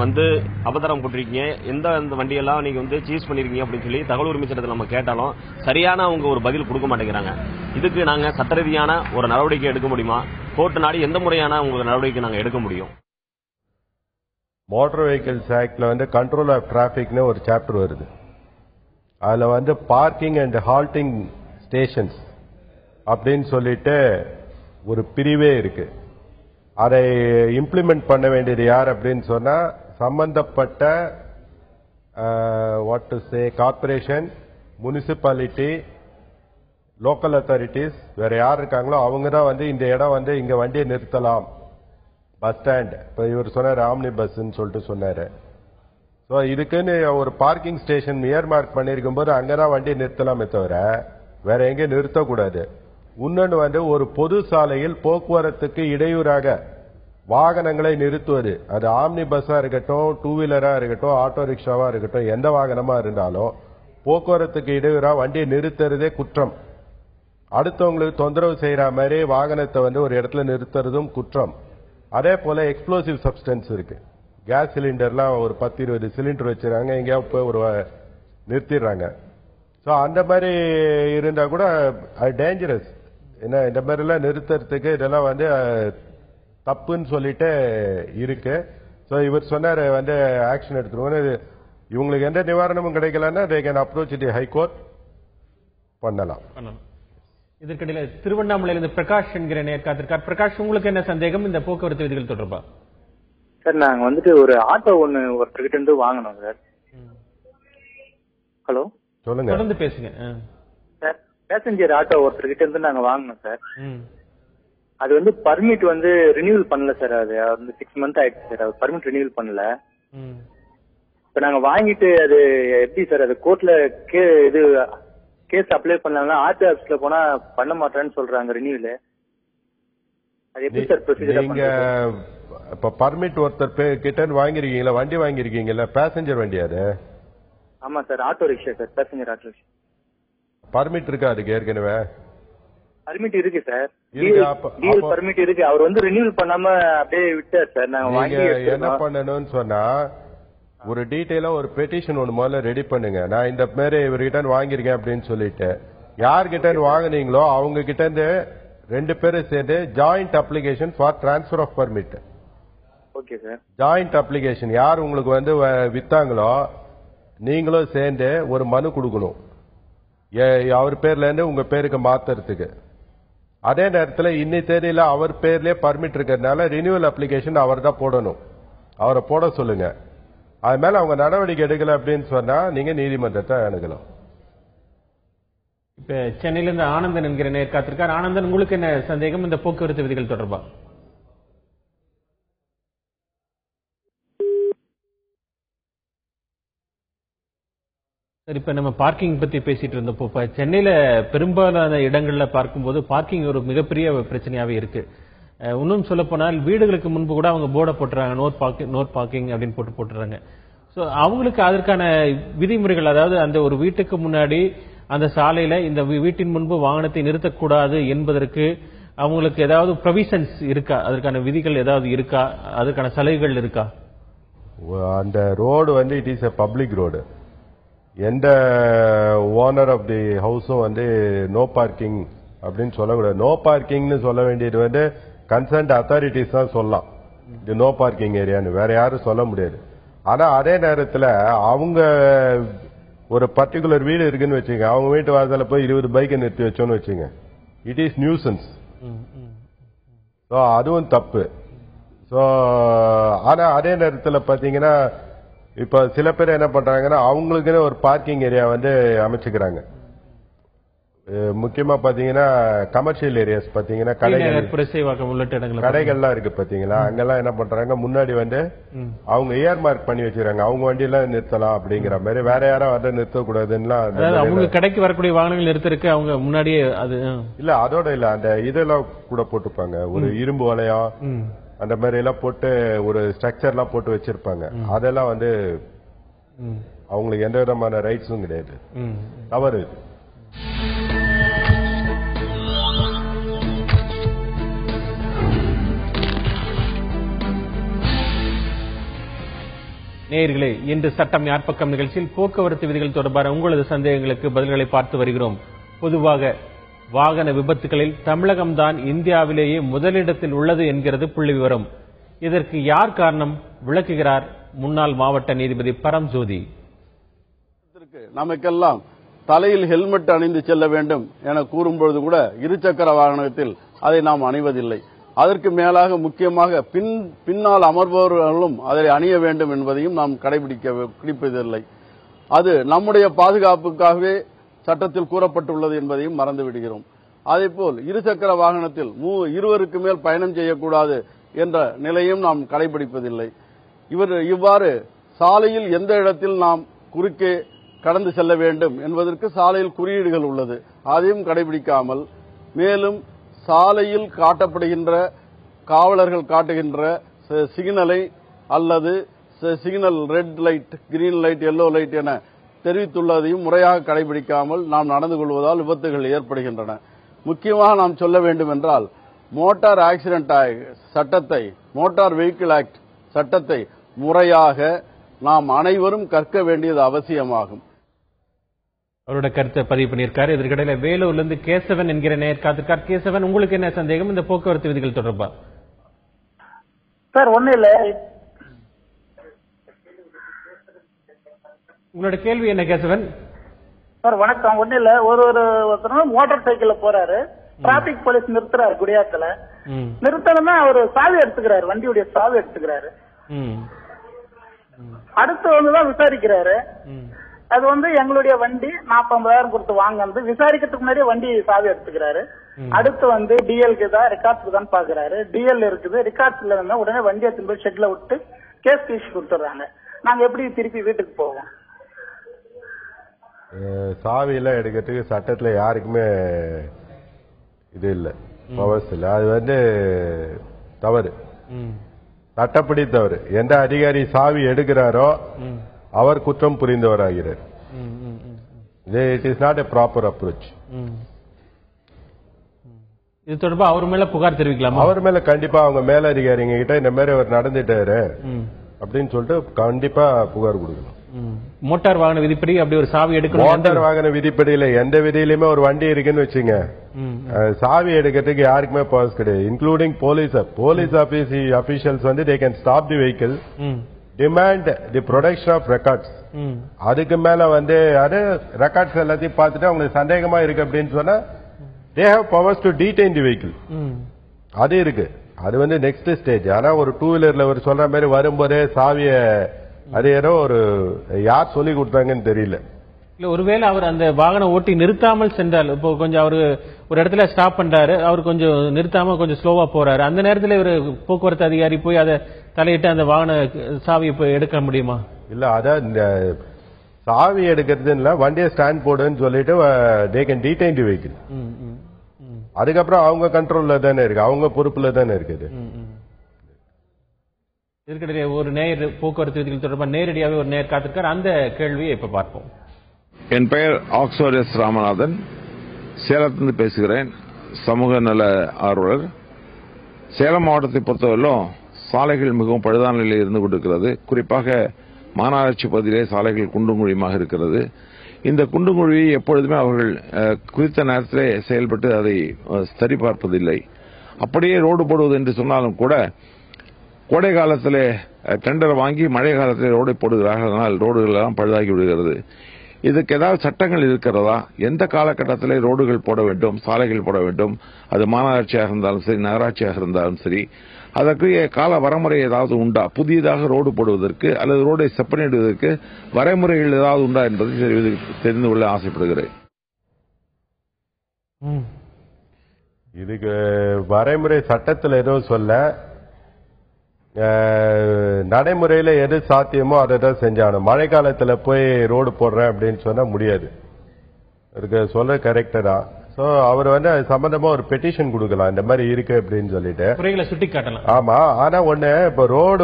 வந்து அபதாரம் போட்டிருக்கீங்க, எந்த வண்டியெல்லாம் நீங்க வந்து சீஸ் பண்ணிருக்கீங்க அப்படின்னு சொல்லி தகவல் உரிமை சட்டத்தில் நம்ம கேட்டாலும் சரியான அவங்க ஒரு பதில் கொடுக்க மாட்டேங்கிறாங்க. இதுக்கு நாங்க சட்ட ரீதியான ஒரு நடவடிக்கை எடுக்க முடியுமா? கோர்ட்டு நாடி எந்த முறையான உங்களுக்கு நடவடிக்கை நாங்க எடுக்க முடியும்? மோட்டார் வெஹிக்கிள்ஸ் ஆக்ட்ல வந்து கண்ட்ரோல் ஆஃப் டிராபிக்னு ஒரு சாப்டர் வருது. அதுல வந்து பார்க்கிங் அண்ட் ஹால்டிங் ஸ்டேஷன்ஸ் அப்படின்னு சொல்லிட்டு ஒரு பிரிவே இருக்கு. அதை இம்ப்ளிமெண்ட் பண்ண வேண்டியது யார் அப்படின்னு சொன்னா சம்பந்தப்பட்ட கார்பரேஷன், முனிசிபாலிட்டி, லோக்கல் அத்தாரிட்டிஸ் வேற யார் இருக்காங்களோ அவங்க தான் வந்து இந்த இடம் வந்து இங்க வண்டியை நிறுத்தலாம். பஸ் ஸ்டாண்ட் இப்ப இவர் சொன்னார் ஆம்னி பஸ்ன்னு சொல்லிட்டு சொன்னாரு. ஸோ இதுக்குன்னு ஒரு பார்க்கிங் ஸ்டேஷன் இயர்மார்க் பண்ணிருக்கும் போது அங்கதான் வண்டியை நிறுத்தலாமே தவிர வேற எங்கேயும் நிறுத்தக்கூடாது. இன்னொன்று வந்து ஒரு பொது சாலையில் போக்குவரத்துக்கு இடையூறாக வாகனங்களை நிறுத்துவது, அது ஆம்னி பஸ்ஸா இருக்கட்டும், 2 வீலரா இருக்கட்டும், ஆட்டோ ரிக்ஷாவா இருக்கட்டும், எந்த வாகனமா இருந்தாலும் போக்குவரத்துக்கு இடையூறா வண்டியை நிறுத்துறதே குற்றம். அடுத்தவங்களுக்கு தொந்தரவு செய்யற மாதிரி வாகனத்தை வந்து ஒரு இடத்துல நிறுத்துறதும் குற்றம். அதே போல எக்ஸ்ப்ளோசிவ் சப்ஸ்டன்ஸ் இருக்கு. கேஸ் சிலிண்டர்லாம் ஒரு 10-20 சிலிண்டர் வச்சிருக்காங்க, எங்கேயாவது போய் ஒரு நிறுத்திடுறாங்க. ஸோ அந்த மாதிரி இருந்தா கூட அது டேஞ்சரஸ். ஏன்னா இந்த மாதிரி எல்லாம் நிறுத்துறதுக்கு இதெல்லாம் வந்து தப்புன்னு சொல்லிட்டு இருக்கு. ஸோ இவர் சொன்னார் வந்து ஆக்ஷன் எடுத்துருவோம். இவங்களுக்கு எந்த நிவாரணமும் கிடைக்கலன்னா they can approach the high court பண்ணலாம். இதற்கிடையில திருவண்ணாமலையிலிருந்து பிரகாஷ் என்கிற நேர்காத்திருக்கார். பிரகாஷ், உங்களுக்கு என்ன சந்தேகம் இந்த போக்குவரத்து விதிகள் தொடர்பா? சார் நாங்க வந்துட்டு ஒரு ஆட்டோ ஒன்னு ஒருத்தர்கிட்ட இருந்து வாங்கினோம் சார். ஹலோ சொல்லுங்க, தொடர்ந்து பேசுங்க சார். பேசஞ்சர் ஆட்டோ ஒருத்தர்கிட்ட இருந்து நாங்க வாங்கினோம் சார். அது வந்து பர்மிட் வந்து ரினியூவல் பண்ணல சார். அது வந்து 6 months ஆயிடுச்சு சார். அது பர்மிட் ரினியூவல் பண்ணல. இப்ப நாங்க வாங்கிட்டு அது எப்படி சார் அது கோர்ட்ல இது கேஸ் அப்ளை பண்ணாங்கன்னா ஆர்டி ஆபீஸ்ல போனா பண்ண மாட்டேன்னு சொல்றாங்க ரினியூவல். அது எப்படி சார் ப்ரொசீஜர்? நீங்க இப்ப பர்மிட் ஒருத்தர் கிட்ட வாங்கிருக்கீங்களா? வண்டி வாங்கிருக்கீங்கல்ல, பேசஞ்சர் வண்டி அது? ஆமா sir, auto rickshaw sir, passenger auto rickshaw. Permit இருக்கா அதுக்கு? ஏற்கனவே பர்மிட் இருக்கு சார், டிஎல் பர்மிட் இருக்கு. அவர் வந்து ரினியூவல் பண்ணாம அப்படியே விட்டார் சார். நாங்க வாங்கி என்ன பண்ணணும்னு சொன்னா ஒரு டீடைலா ஒரு பெட்டிஷன் ஒன்று முதல்ல ரெடி பண்ணுங்க. நான் இந்த மாதிரி இவர்கிட்ட வாங்கியிருக்கேன் அப்படின்னு சொல்லிட்டு யார்கிட்ட வாங்கினீங்களோ அவங்க கிட்ட இருந்து 2 பேரும் சேர்ந்து joint application for transfer of permit. Okay sir. Joint application யார் உங்களுக்கு வந்து வித்தாங்களோ நீங்களும் சேர்ந்து ஒரு மனு கொடுக்கணும் அவர் பேர்ல இருந்து உங்க பேருக்கு மாத்துறதுக்கு. அதே நேரத்தில் இன்னி தேதியில அவர் பேர்லயே பர்மிட் இருக்கிறதுனால ரினியூவல் அப்ளிகேஷன் அவர் தான் போடணும். அவரை போட சொல்லுங்க. அது மேல அவங்க நடவடிக்கை எடுக்கல அப்படின்னு சொன்னா நீங்க நீதிமன்றத்தை அணுகலாம். இப்ப சென்னையிலிருந்து ஆனந்தன் என்கிற நேர்காத்திருக்கார். ஆனந்தன், உங்களுக்கு என்ன சந்தேகம் இந்த போக்குவரத்து விதிகள் தொடர்பா? இப்ப நம்ம பார்க்கிங் பத்தி பேசிட்டு இருந்தப்போ இப்ப சென்னையில பெரும்பாலான இடங்கள்ல பார்க்கும்போது பார்க்கிங் ஒரு மிகப்பெரிய பிரச்சனையாவே இருக்கு. இன்னும் சொல்ல போனால் வீடுகளுக்கு முன்பு கூட அவங்க போர்டை போட்டுறாங்க, நோட் பார்க்கிங் அப்படின்னு போட்டுறாங்க. சோ அவங்களுக்கு அதற்கான விதிமுறைகள், அதாவது அந்த ஒரு வீட்டுக்கு முன்னாடி அந்த சாலையில இந்த வீட்டின் முன்பு வாகனத்தை நிறுத்தக்கூடாது என்பதற்கு அவங்களுக்கு ஏதாவது ப்ரொவிஷன்ஸ் இருக்கா? அதற்கான விதிகள் ஏதாவது இருக்கா? அதற்கான சலுகைகள் இருக்கா? அந்த ரோடு வந்து it is a public road. எந்த ஓனர் ஆஃப் தி ஹவுஸும் வந்து நோ பார்க்கிங் அப்படின்னு சொல்லக்கூடாது. நோ பார்க்கிங்னு சொல்ல வேண்டியது வந்து கன்சர்ன்ட் அத்தாரிட்டிஸ் தான் சொல்லலாம். இது நோ பார்க்கிங் ஏரியான்னு வேற யாரும் சொல்ல முடியாது. ஆனா அதே நேரத்தில் அவங்க ஒரு பர்டிகுலர் வீடு இருக்குன்னு வச்சுங்க, அவங்க வீட்டு வாசல போய் 20 பைக்கை நிறுத்தி வச்சோன்னு வச்சுங்க, இட் இஸ் நியூசன்ஸ். அதுவும் தப்பு. ஆனா அதே நேரத்தில் பாத்தீங்கன்னா இப்ப சில பேர் என்ன பண்றாங்கன்னா அவங்களுக்குன்னு ஒரு பார்க்கிங் ஏரியா வந்து அமைச்சுக்கிறாங்க. முக்கியமா பாத்தீங்கன்னா கமர்ஷியல் ஏரியாஸ் பாத்தீங்கன்னா கடைகள்லாம் இருக்கு பாத்தீங்களா, அங்கெல்லாம் என்ன பண்றாங்க முன்னாடி வந்து அவங்க ஏர் மார்க் பண்ணி வச்சிருக்காங்க, அவங்க வண்டியெல்லாம் நிறுத்தலாம் அப்படிங்கிற மாதிரி, வேற யாரும் வந்து நிறுத்தக்கூடாதுன்னா அவங்க கடைக்கு வரக்கூடிய வாகனங்கள் நிறுத்திருக்கு அவங்க முன்னாடியே. அது இல்ல, அதோட இல்ல, அந்த இதெல்லாம் கூட போட்டுப்பாங்க, ஒரு இரும்பு வளையம் அந்த மாதிரி எல்லாம் போட்டு ஒரு ஸ்ட்ரக்சர் எல்லாம் போட்டு வச்சிருப்பாங்க. அதெல்லாம் வந்து அவங்களுக்கு எந்த விதமான ரைட்ஸும் கிடையாது, தவறு. நேயர்களே, இன்று சட்டம் யார் பக்கம் நிகழ்ச்சியில் போக்குவரத்து விதிகள் தொடர்பான உங்களது சந்தேகங்களுக்கு பதில்களை பார்த்து வருகிறோம். பொதுவாக வாகன விபத்துகளில் தமிழகம்தான் இந்தியாவிலேயே முதலிடத்தில் உள்ளது என்கிறது புள்ளி விவரம். இதற்கு யார் காரணம் விளக்குகிறார் முன்னாள் மாவட்ட நீதிபதி பரம்ஜோதி. நமக்கெல்லாம் தலையில் ஹெல்மெட் அணிந்து செல்ல வேண்டும் என கூறும்பொழுது கூட இருசக்கர வாகனத்தில் அதை நாம் அணிவதில்லை. அதற்கு மேலாக முக்கியமாக பின்னால் அமர்பவர்களும் அதை அணிய வேண்டும் என்பதையும் நாம் கடைபிடிப்பதில்லை. அது நம்முடைய பாதுகாப்புக்காகவே சட்டத்தில் கூறப்பட்டுள்ளது என்பதையும் மறந்துவிடுகிறோம். அதேபோல் இருசக்கர வாகனத்தில் இருவருக்கு மேல் பயணம் செய்யக்கூடாது என்ற நிலையும் நாம் கடைபிடிப்பதில்லை. இவ்வாறு சாலையில் எந்த இடத்தில் நாம் குறுக்கே கடந்து செல்ல வேண்டும் என்பதற்கு சாலையில் குறியீடுகள் உள்ளது, அதையும் கடைபிடிக்காமல், மேலும் சாலையில் காட்டப்படுகின்ற காவலர்கள் காட்டுகின்ற சிக்னலை அல்லது signal red light, green light, yellow light என தெரிவித்துள்ளதையும் முறையாக கடைபிடிக்காமல் நாம் நடந்து கொள்வதால் விபத்துகள் ஏற்படுகின்றன. முக்கியமாக நாம் சொல்ல வேண்டும் என்றால் மோட்டார் ஆக்சிடென்ட் சட்டத்தை, மோட்டார் வெஹிக்கிள் ஆக்ட் சட்டத்தை முறையாக நாம் அனைவரும் கற்க வேண்டியது அவசியமாகும். அவரோட கருத்தை பதிவு பண்ணியிருக்காரு. இதற்கிடையில வேலூர்ல இருந்து கேசவன் என்கிற நேர்காத்திருக்கார். கேசவன், உங்களுக்கு என்ன சந்தேகம் இந்த போக்குவரத்து விதிகள் தொடர்பா? சார் ஒண்ணு இல்ல உங்களோட கேள்வி என்ன கேசவன்? சார் வணக்கம். ஒண்ணு இல்ல, ஒருத்தர் மோட்டார் சைக்கிள்ல போறாரு, டிராபிக் போலீஸ் நிறுத்துறாரு குடியாத்துல. நிறுத்தணும்னா அவரு சாவி எடுத்துக்கிறாரு, வண்டியுடைய சாவி எடுத்துக்கிறாரு. அடுத்து வந்துதான் விசாரிக்கிறாரு. அது எங்களுடைய வண்டி 40,000 கொடுத்து வாங்க விசாரிக்கிறதுக்கு முன்னாடியே வண்டி சாவி எடுத்துக்கிறாரு. அடுத்து டிஎல்க்கு தான் ரெக்கார்ட்ஸ்க்கு தான் பாக்குறாரு. டிஎல் இருக்குது, ரெக்கார்ட்ஸ் இல்ல, உடனே வண்டியை திரும்ப ஷெட்ல விட்டு கேஸ் பீஸ் கொடுத்துறாங்க. நாங்க எப்படி திருப்பி வீட்டுக்கு போவோம்? சாவி எல்லாம் எடுக்கிறதுக்கு சட்டத்துல யாருக்குமே இது இல்ல, பவர்ஸ் இல்ல. அது தவறு, சட்டப்படி தவறு. எந்த அதிகாரி சாவி எடுக்கிறாரோ அவர் குற்றம் புரிந்தவராகிறார். It is not a proper approach. இது தொடர்பா அவர் மேல புகார் தெரிவிக்கலாமா? அவர் மேல கண்டிப்பா அவங்க மேலதிகாரிங்க கிட்ட இந்த மாதிரி அவர் நடந்துட்டாரு அப்படின்னு சொல்லிட்டு கண்டிப்பா புகார் கொடுக்கணும். மோட்டார் வாகன விதிப்படி அப்படி ஒரு சாவி எடுக்கணும். மோட்டார் வாகன விதிப்படியில எந்த விதியிலுமே ஒரு வண்டி இருக்குன்னு வச்சுங்க, சாவி எடுக்கிறதுக்கு யாருக்குமே பவர்ஸ் கிடையாது, including police officials they can stop the vehicle, demand the production of records. அதுக்கு மேல அது ரெக்கார்ட்ஸ் எல்லாத்தையும் பார்த்துட்டு அவங்களுக்கு சந்தேகமா இருக்கு அப்படின்னு சொன்னா they have powers to detain the vehicle. அது இருக்கு, அது நெக்ஸ்ட் ஸ்டேஜ். ஆனா ஒரு டூ வீலர்ல ஒரு சொல்ற மாதிரி வரும்போதே சாவிய அது ஏதோ ஒரு யார் சொல்லி கொடுத்தாங்கன்னு தெரியல. இல்ல, ஒருவேளை அவர் அந்த வாகனம் ஓட்டி நிறுத்தாமல் சென்றால், இப்போ கொஞ்சம் அவரு ஒரு இடத்துல ஸ்டாப் பண்றாரு, அவர் கொஞ்சம் நிறுத்தாம கொஞ்சம் ஸ்லோவா போறாரு, அந்த நேரத்தில் இவர் போக்குவரத்து அதிகாரி போய் அதை தலையிட்டு அந்த வாகன சாவியை போய் எடுக்க முடியுமா? இல்ல, அதான் இந்த சாவி எடுக்கிறது இல்ல, வண்டியை ஸ்டாண்ட் போடுன்னு சொல்லிட்டு they can detain the vehicle. அதுக்கப்புறம் அவங்க கண்ட்ரோல்ல தானே இருக்கு, அவங்க பொறுப்புல தானே இருக்குது. இதற்கிடையே ஒரு நேர் போக்குவரத்து விதிகள் தொடர்பாக நேரடியாகவே ஒரு நேர் காத்திருக்கார். அந்த கேள்வியை இப்ப பார்ப்போம். என் பெயர் ஆக்ஸ்போர்ட் எஸ் ராமநாதன், சேலத்திலிருந்து பேசுகிறேன். சமூக நல ஆர்வலர். சேலம் மாவட்டத்தை பொறுத்தவரையிலும் சாலைகள் மிகவும் பழுதான நிலையில் இருந்து கொண்டிருக்கிறது. குறிப்பாக மாநகராட்சி பகுதியிலே சாலைகள் குண்டும் குழியுமாக இருக்கிறது. இந்த குண்டும் குழியை எப்பொழுதுமே அவர்கள் குறித்த நேரத்திலே செயல்பட்டு அதை சரிபார்ப்பதில்லை. அப்படியே ரோடு போடுவது என்று சொன்னாலும் கூட கோடை காலத்திலே டெண்டர் வாங்கி மழை காலத்திலே ரோடை போடுகிறார்கள். அதனால் ரோடுகள் எல்லாம் பழுதாகி விடுகிறது. இதுக்கு ஏதாவது சட்டங்கள் இருக்கிறதா? எந்த காலகட்டத்திலே ரோடுகள் போட வேண்டும், சாலைகள் போட வேண்டும், அது மாநகராட்சியாக இருந்தாலும் சரி, நகராட்சியாக இருந்தாலும் சரி, அதற்குரிய கால வரைமுறை ஏதாவது உண்டா? புதியதாக ரோடு போடுவதற்கு அல்லது ரோடை செப்பனிடுவதற்கு வரைமுறைகள் ஏதாவது உண்டா என்பதை தெரிந்து கொள்ள ஆசைப்படுகிறேன். இதுக்கு வரைமுறை சட்டத்தில் எதுவும் சொல்ல, நடைமுறையில எது சாத்தியமோ அதை தான் செஞ்சாகணும். மழை காலத்துல போய் ரோடு போடுறேன் அப்படின்னு சொன்னா முடியாது. அதுக்கு சொல்ல கரெக்டா தான். சோ அவர் அது சம்பந்தமா ஒரு பெட்டிஷன் கொடுக்கலாம், இந்த மாதிரி இருக்கு அப்படின்னு சொல்லிட்டு சுட்டி காட்டலாம். ஆமா, ஆனா ஒண்ணு, இப்ப ரோடு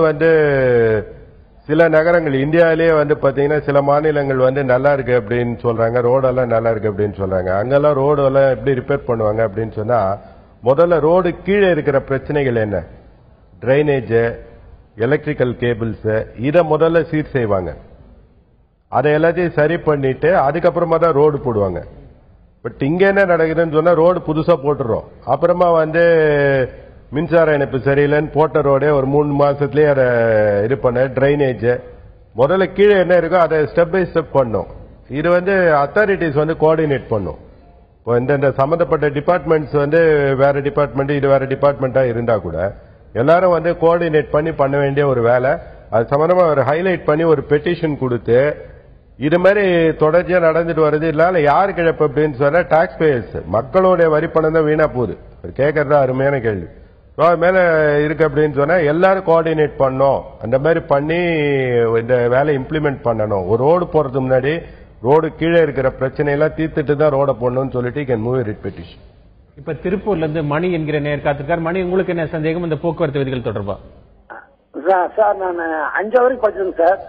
சில நகரங்கள் இந்தியாவிலேயே பாத்தீங்கன்னா சில மாநிலங்கள் நல்லா இருக்கு அப்படின்னு சொல்றாங்க, ரோடெல்லாம் நல்லா இருக்கு அப்படின்னு சொல்றாங்க. அங்கெல்லாம் ரோடு எல்லாம் எப்படி ரிப்பேர் பண்ணுவாங்க அப்படின்னு சொன்னா, முதல்ல ரோடு கீழே இருக்கிற பிரச்சனைகள் என்ன, டிரைனேஜ், எலக்ட்ரிக்கல் கேபிள்ஸ், இதை முதல்ல சீர் செய்வாங்க. அதை எல்லாத்தையும் சரி பண்ணிட்டு அதுக்கப்புறமா தான் ரோடு போடுவாங்க. பட் இங்க என்ன நடக்குதுன்னு சொன்னா, ரோடு புதுசா போட்டுறோம், அப்புறமா மின்சார இணைப்பு சரியில்லைன்னு போட்ட ரோடே ஒரு 3 மாசத்துலயே அதை இது பண்ண, டிரைனேஜ் முதல்ல கீழே என்ன இருக்கோ அதை ஸ்டெப் பை ஸ்டெப் பண்ணும். இது அத்தாரிட்டிஸ் கோஆர்டினேட் பண்ணும். இப்போ இந்த சம்பந்தப்பட்ட டிபார்ட்மெண்ட்ஸ் வேற டிபார்ட்மெண்ட், இது வேற டிபார்ட்மெண்டா இருந்தா கூட எல்லாரும் கோஆர்டினேட் பண்ண வேண்டிய ஒரு வேலை. அது சம்பந்தமா ஒரு ஹைலைட் பண்ணி ஒரு பெட்டிஷன் கொடுத்து இது மாதிரி தொடர்ச்சியா நடந்துட்டு வருது. இல்ல யாருக்கு இழப்பு அப்படின்னு சொன்னா, டாக்ஸ் பேயர்ஸ், மக்களுடைய வரி பணம் தான் வீணா போகுது. கேட்கறதா அருமையான கேள்வி. மேல இருக்கு அப்படின்னு சொன்னா எல்லாரும் கோஆர்டினேட் பண்ணணும், அந்த மாதிரி பண்ணி இந்த வேலை இம்ப்ளிமெண்ட் பண்ணணும். ஒரு ரோடு போறதுக்கு முன்னாடி ரோடு கீழே இருக்கிற பிரச்சனையெல்லாம் தீர்த்துட்டு தான் ரோட போடணும்னு சொல்லிட்டு கேன் மூவ் ரிட் பெட்டிஷன். இப்ப திருப்பூர்ல இருந்து மணி என்கிற நேர் காத்திருக்கார். மணி, உங்களுக்கு என்ன சந்தேகம் இந்த போக்குவரத்து விதிகள் தொடர்பா? சார் நான் 5 வரைக்கும் படிச்சிருக்கேன் சார்.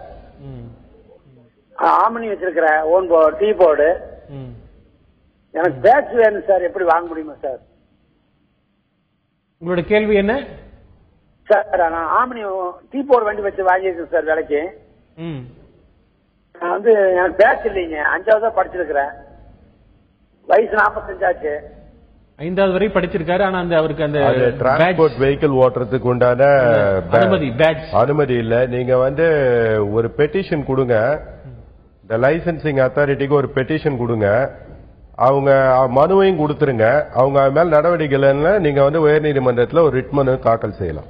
ஆமணி வச்சிருக்கிறேன், ஓன் போர்டு, டீ போர்டு. எனக்கு பேட்ச் வேணும் சார், எப்படி வாங்க முடியுமா சார்? உங்களோட கேள்வி என்ன சார்? நான் ஆமணி டீ போர்டு வண்டி வச்சு வாங்கியிருக்கேன் சார் வேலைக்கு. நான் எனக்கு பேட்ச் இல்லைங்க, 5வது தான் படிச்சிருக்கிறேன், வயசு 45 ஆச்சு. 5வது வரை படிச்சிருக்காரு. ஆனா அவருக்கு அந்த டிரான்ஸ்போர்ட் வெஹிக்கிள் ஓட்டுறதுக்கு உண்டான அனுமதி இல்ல. நீங்க ஒரு பெட்டிஷன் கொடுங்க, இந்த லைசன்சிங் அத்தாரிட்டிக்கு ஒரு பெட்டிஷன் கொடுங்க, அவங்க மனுவையும் கொடுத்துருங்க. அவங்க மேல் நடவடிக்கை இல்லைன்னா நீங்க வந்து உயர்நீதிமன்றத்தில் ஒரு ரிட் மனு தாக்கல் செய்யலாம்.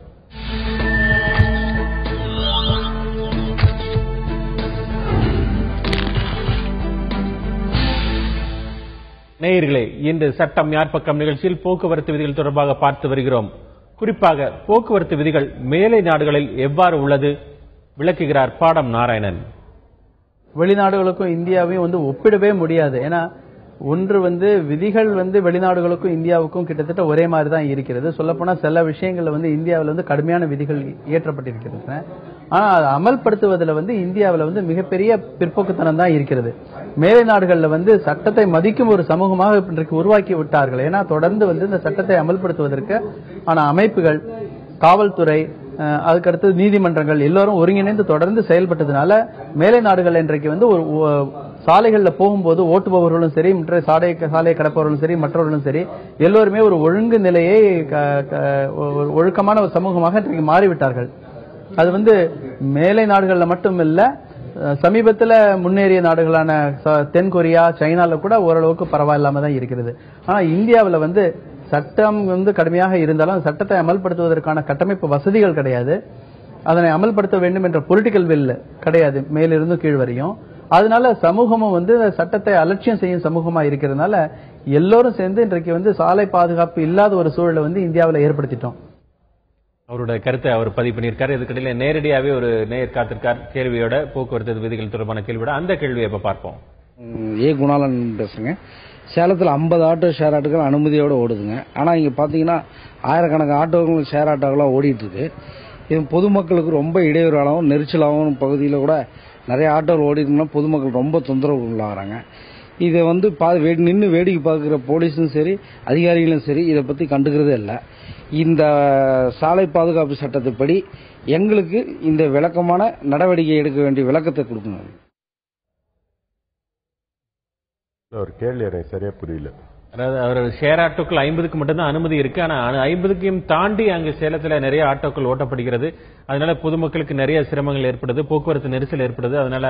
நேயர்களே, இன்று சட்டம் யார் பக்கம் நிகழ்ச்சியில் போக்குவரத்து விதிகள் தொடர்பாக பார்த்து வருகிறோம். குறிப்பாக போக்குவரத்து விதிகள் மேலை நாடுகளில் எவ்வாறு உள்ளது விளக்குகிறார் பாடம் நாராயணன். வெளிநாடுகளுக்கும் இந்தியாவையும் வந்து ஒப்பிடவே முடியாது. ஏன்னா ஒன்று வந்து விதிகள் வந்து வெளிநாடுகளுக்கும் இந்தியாவுக்கும் கிட்டத்தட்ட ஒரே மாதிரி தான் இருக்கிறது. சொல்லப்போனா சில விஷயங்கள்ல வந்து இந்தியாவில் வந்து கடுமையான விதிகள் இயற்றப்பட்டிருக்கிறது. ஆனா அதை அமல்படுத்துவதில் வந்து இந்தியாவில் வந்து மிகப்பெரிய பிற்போக்குத்தனம் தான் இருக்கிறது. மேலை நாடுகளில் வந்து சட்டத்தை மதிக்கும் ஒரு சமூகமாக இன்றைக்கு உருவாக்கி விட்டார்கள். ஏன்னா தொடர்ந்து வந்து இந்த சட்டத்தை அமல்படுத்துவதற்கு ஆன அமைப்புகள், காவல்துறை, அதுக்கடுத்து நீதிமன்றங்கள் எல்லோரும் ஒருங்கிணைந்து தொடர்ந்து செயல்பட்டதுனால மேலை நாடுகள் இன்றைக்கு வந்து ஒரு சாலைகளில் போகும்போது ஓட்டுபவர்களும் சரி, மற்ற சாலையை கடப்பவர்களும் சரி, மற்றவர்களும் சரி, எல்லோருமே ஒரு ஒழுங்கு நிலையை ஒழுக்கமான ஒரு சமூகமாக இன்றைக்கு மாறிவிட்டார்கள். அது வந்து மேலை நாடுகளில் மட்டும் இல்ல, சமீபத்தில் முன்னேறிய நாடுகளான தென்கொரியா, சைனால கூட ஓரளவுக்கு பரவாயில்லாம தான் இருக்கிறது. ஆனா இந்தியாவில் வந்து சட்டம் வந்து கடுமையாக இருந்தாலும் சட்டத்தை அமல்படுத்துவதற்கான கட்டமைப்பு வசதிகள் கிடையாது. அதனை அமல்படுத்த வேண்டும் என்ற பொலிட்டிக்கல் வில் கிடையாது மேலிருந்து கீழ் வரையும். அதனால சமூகமும் வந்து சட்டத்தை அலட்சியம் செய்யும் சமூகமா இருக்கிறதுனால எல்லோரும் சேர்ந்து இன்றைக்கு வந்து சாலை பாதுகாப்பு இல்லாத ஒரு சூழலை வந்து இந்தியாவில் ஏற்படுத்திட்டோம். அவருடைய கருத்தை அவர் பதிவு பண்ணியிருக்காரு. இதுக்கிடையில நேரடியாவே ஒரு நேயர் காத்திருக்கார் கேள்வியோட, போக்குவரத்து விதிகள் தொடர்பான கேள்வியோட. அந்த கேள்வியை இப்ப பார்ப்போம். ஏ குணாலன் பேசுங்க. சேலத்தில் 50 ஆட்டோ ஷேர் ஆட்டோக்கள் அனுமதியோடு ஓடுதுங்க. ஆனால் இங்கே பார்த்தீங்கன்னா ஆயிரக்கணக்கான ஆட்டோக்கள் ஷேர் ஆட்டோக்கெல்லாம் ஓடிட்டு இருக்கு. இது பொதுமக்களுக்கு ரொம்ப இடையூறாகவும் நெரிச்சலாகவும் பகுதியில் கூட நிறைய ஆட்டோவில் ஓடிட்டுனா பொதுமக்கள் ரொம்ப தொந்தரவு உள்ளாகிறாங்க. இதை வந்து நின்று வேடிக்கை பார்க்குற போலீஸும் சரி, அதிகாரிகளும் சரி இதை பற்றி கண்டுக்கிறதே இல்லை. இந்த சாலை பாதுகாப்பு சட்டத்தைப்படி எங்களுக்கு இந்த விளக்கமான நடவடிக்கை எடுக்க வேண்டிய விளக்கத்தை கொடுக்கணும். ஒரு கேள்வி எனக்கு சரியா புரியல. அதாவது அவர் ஷேர் ஆட்டோக்கள் 50க்கு மட்டும்தான் அனுமதி இருக்கு. ஆனா 50க்கும் தாண்டி அங்கு சேலத்துல நிறைய ஆட்டோக்கள் ஓட்டப்படுகிறது. அதனால பொதுமக்களுக்கு நிறைய சிரமங்கள் ஏற்படுது, போக்குவரத்து நெரிசல் ஏற்படுது. அதனால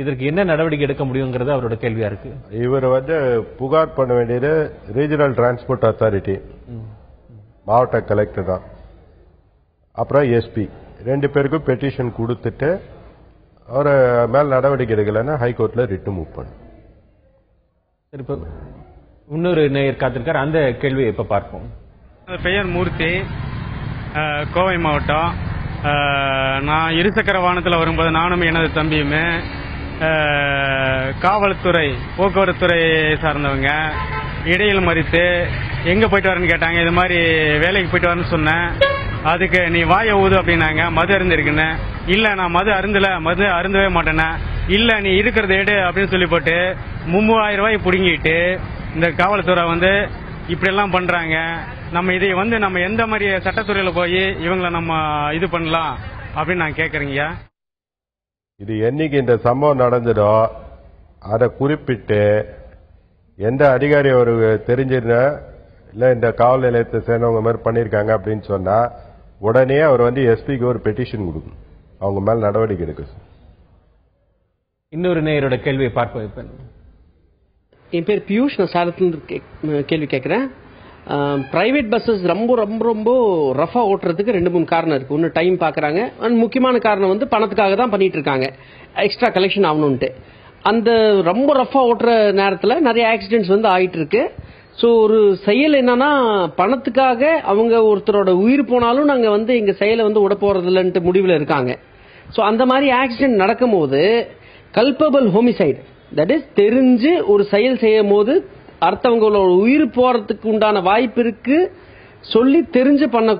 இதற்கு என்ன நடவடிக்கை எடுக்க முடியுங்கிறது அவரோட கேள்வியா இருக்கு. இவர் வந்து புகார் பண்ண வேண்டியது ரீஜனல் டிரான்ஸ்போர்ட் அத்தாரிட்டி, மாவட்ட கலெக்டர் தான், அப்புறம் எஸ்பி, 2 பேருக்கும் பெட்டிஷன் கொடுத்துட்டு அவர் மேல் நடவடிக்கை எடுக்கலன்னா ஹைகோர்ட்ல ரிட்டு மூவ் பண்ணும். இன்னொரு நேயர் காத்திருக்கார். அந்த கேள்வியை இப்ப பார்ப்போம். பெயர் மூர்த்தி, கோவை மாவட்டம். நான் இருசக்கர வாகனத்தில் வரும்போது நானும் எனது தம்பியுமே காவல்துறை போக்குவரத்துறை சார்ந்தவங்க இடையில் மறித்து எங்க போயிட்டு வரேன்னு கேட்டாங்க. இது மாதிரி வேலைக்கு போயிட்டு வரேன்னு சொன்னேன். அதுக்கு நீ வாய ஊது அப்படின்னாங்க. மது அருந்திருக்குன்னு. இல்ல நான் மது அருந்தவே மாட்டேன்னா, இல்ல நீ இருக்கிறத எடு அப்படின்னு சொல்லி போட்டு 30,000 ரூபாய் புடுங்கிட்டு இந்த காவல்துறை வந்து இப்படி எல்லாம் பண்றாங்க. நம்ம இதை வந்து நம்ம எந்த மாதிரி சட்டத்துறையில போய் இவங்களை நம்ம இது பண்ணலாம் அப்படின்னு நான் கேக்குறீங்க. இது என்னைக்கு இந்த சம்பவம் நடந்ததோ அதை குறிப்பிட்டு எந்த அதிகாரி அவருக்கு தெரிஞ்சிருந்தா இல்ல இந்த காவல் நிலையத்தை சேர்ந்தவங்க மாதிரி பண்ணிருக்காங்க அப்படின்னு சொன்னா உடனே அவர் வந்து எஸ்பிக்கு ஒரு பெட்டிஷன் கொடுக்கும், அவங்க மேல நடவடிக்கை எடுக்க. இன்னொரு நேயரோட கேள்வியை பார்ப்போம். என் பேர் பியூஷ், நான் சேலத்துல கேள்வி கேட்கிறேன். பிரைவேட் பஸ்ஸஸ் ரொம்ப ரொம்ப ரொம்ப ரஃபா ஓட்டுறதுக்கு 2-3 காரணம் இருக்கு. ஒன்று டைம் பாக்குறாங்க, முக்கியமான காரணம் வந்து பணத்துக்காக தான் பண்ணிட்டு இருக்காங்க, எக்ஸ்ட்ரா கலெக்ஷன் ஆகணும்ட்டு. அந்த ரொம்ப ரஃபா ஓட்டுற நேரத்தில் நிறைய ஆக்சிடென்ட்ஸ் வந்து ஆயிட்டு இருக்கு. ஸோ ஒரு செயல் என்னன்னா, பணத்துக்காக அவங்க ஒருத்தரோட உயிர் போனாலும் நாங்கள் வந்து எங்க செயலை வந்து விட போறது இல்லைன்ட்டு முடிவில் இருக்காங்க. ஸோ அந்த மாதிரி ஆக்சிடென்ட் நடக்கும் போது கல்பபிள் ஹோமிசைடு, தட் இஸ் தெரிஞ்சு ஒரு செயல் செய்யும் போது அடுத்தவங்களோட உயிர் போறதுக்கு உண்டான வாய்ப்பு இருக்கு சொல்லி தெரிஞ்சு பண்ண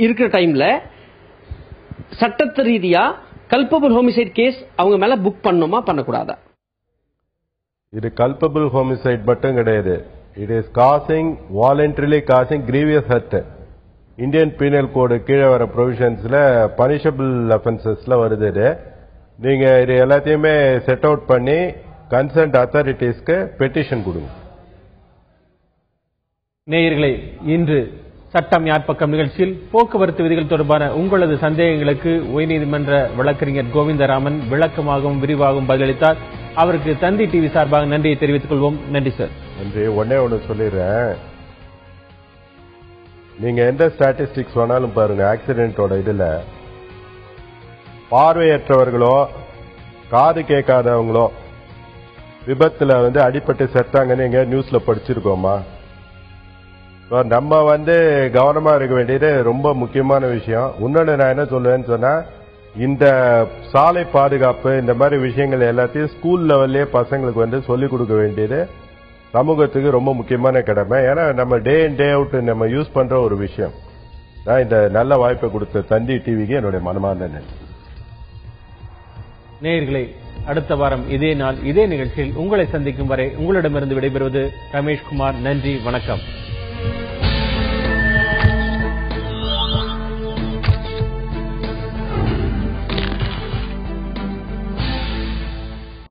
இருக்கிற டைம்ல சட்டத்து ரீதியா கல்பபிள் ஹோமிசைட் கேஸ் அவங்க மேல புக் பண்ணுமா பண்ணக்கூடாதா? இது கல்பபிள் ஹோமிசைட் மட்டும் கிடையாது. It is causing, voluntarily causing grievous hurt. Indian penal code கீழே வர ப்ரொவிஷன்ஸ்ல பனிஷபிள் அஃபென்சஸ்ல வருது. நீங்க இது எல்லாத்தையுமே செட் அவுட் பண்ணி கன்சர்ன்ட் அத்தாரிட்டிஸ்க்கு பெட்டிஷன் கொடுங்க. நேயர்களே, இன்று சட்டம் யார் பக்கம் நிகழ்ச்சியில் போக்குவரத்து விதிகள் தொடர்பான உங்களது சந்தேகங்களுக்கு உயர்நீதிமன்ற வழக்கறிஞர் கோவிந்தராமன் விளக்கமாகவும் விரிவாகவும் பதிலளித்தார். அவருக்கு தந்தி டிவி சார்பாக நன்றியை தெரிவித்துக் கொள்வோம். நன்றி சார். நன்றி. ஒன்னு சொல்லிடுறேன். நீங்க எந்த ஸ்டாட்டிஸ்டிக்ஸ் வேணாலும் பாருங்க, ஆக்சிடென்டோட இதுல பார்வையற்றவர்களோ காது கேட்காதவங்களோ விபத்துல அடிபட்டு செத்தாங்கன்னு எங்க நியூஸ்ல படிச்சிருக்கோமா? நம்ம கவனமா இருக்க வேண்டியது ரொம்ப முக்கியமான விஷயம். இன்னொன்னு நான் என்ன சொல்லுவேன்னு சொன்னா, இந்த சாலை பாதுகாப்பு இந்த மாதிரி விஷயங்கள் எல்லாத்தையும் ஸ்கூல் லெவல்லே பசங்களுக்கு சொல்லிக் கொடுக்க வேண்டியது சமூகத்துக்கு ரொம்ப முக்கியமான கடமை. ஏன்னா நம்ம டே இன் டே அவுட் நம்ம யூஸ் பண்ற ஒரு விஷயம். நான் இந்த நல்ல வாய்ப்பை கொடுத்த தந்தி டிவிக்கு என்னுடைய மனமார்ந்த நன்றி. நேயர்களே, அடுத்த வாரம் இதே நாள் இதே நிகழ்ச்சியில் உங்களை சந்திக்கும் வரை உங்களிடமிருந்து விடைபெறுவது ரமேஷ்குமார். நன்றி, வணக்கம்.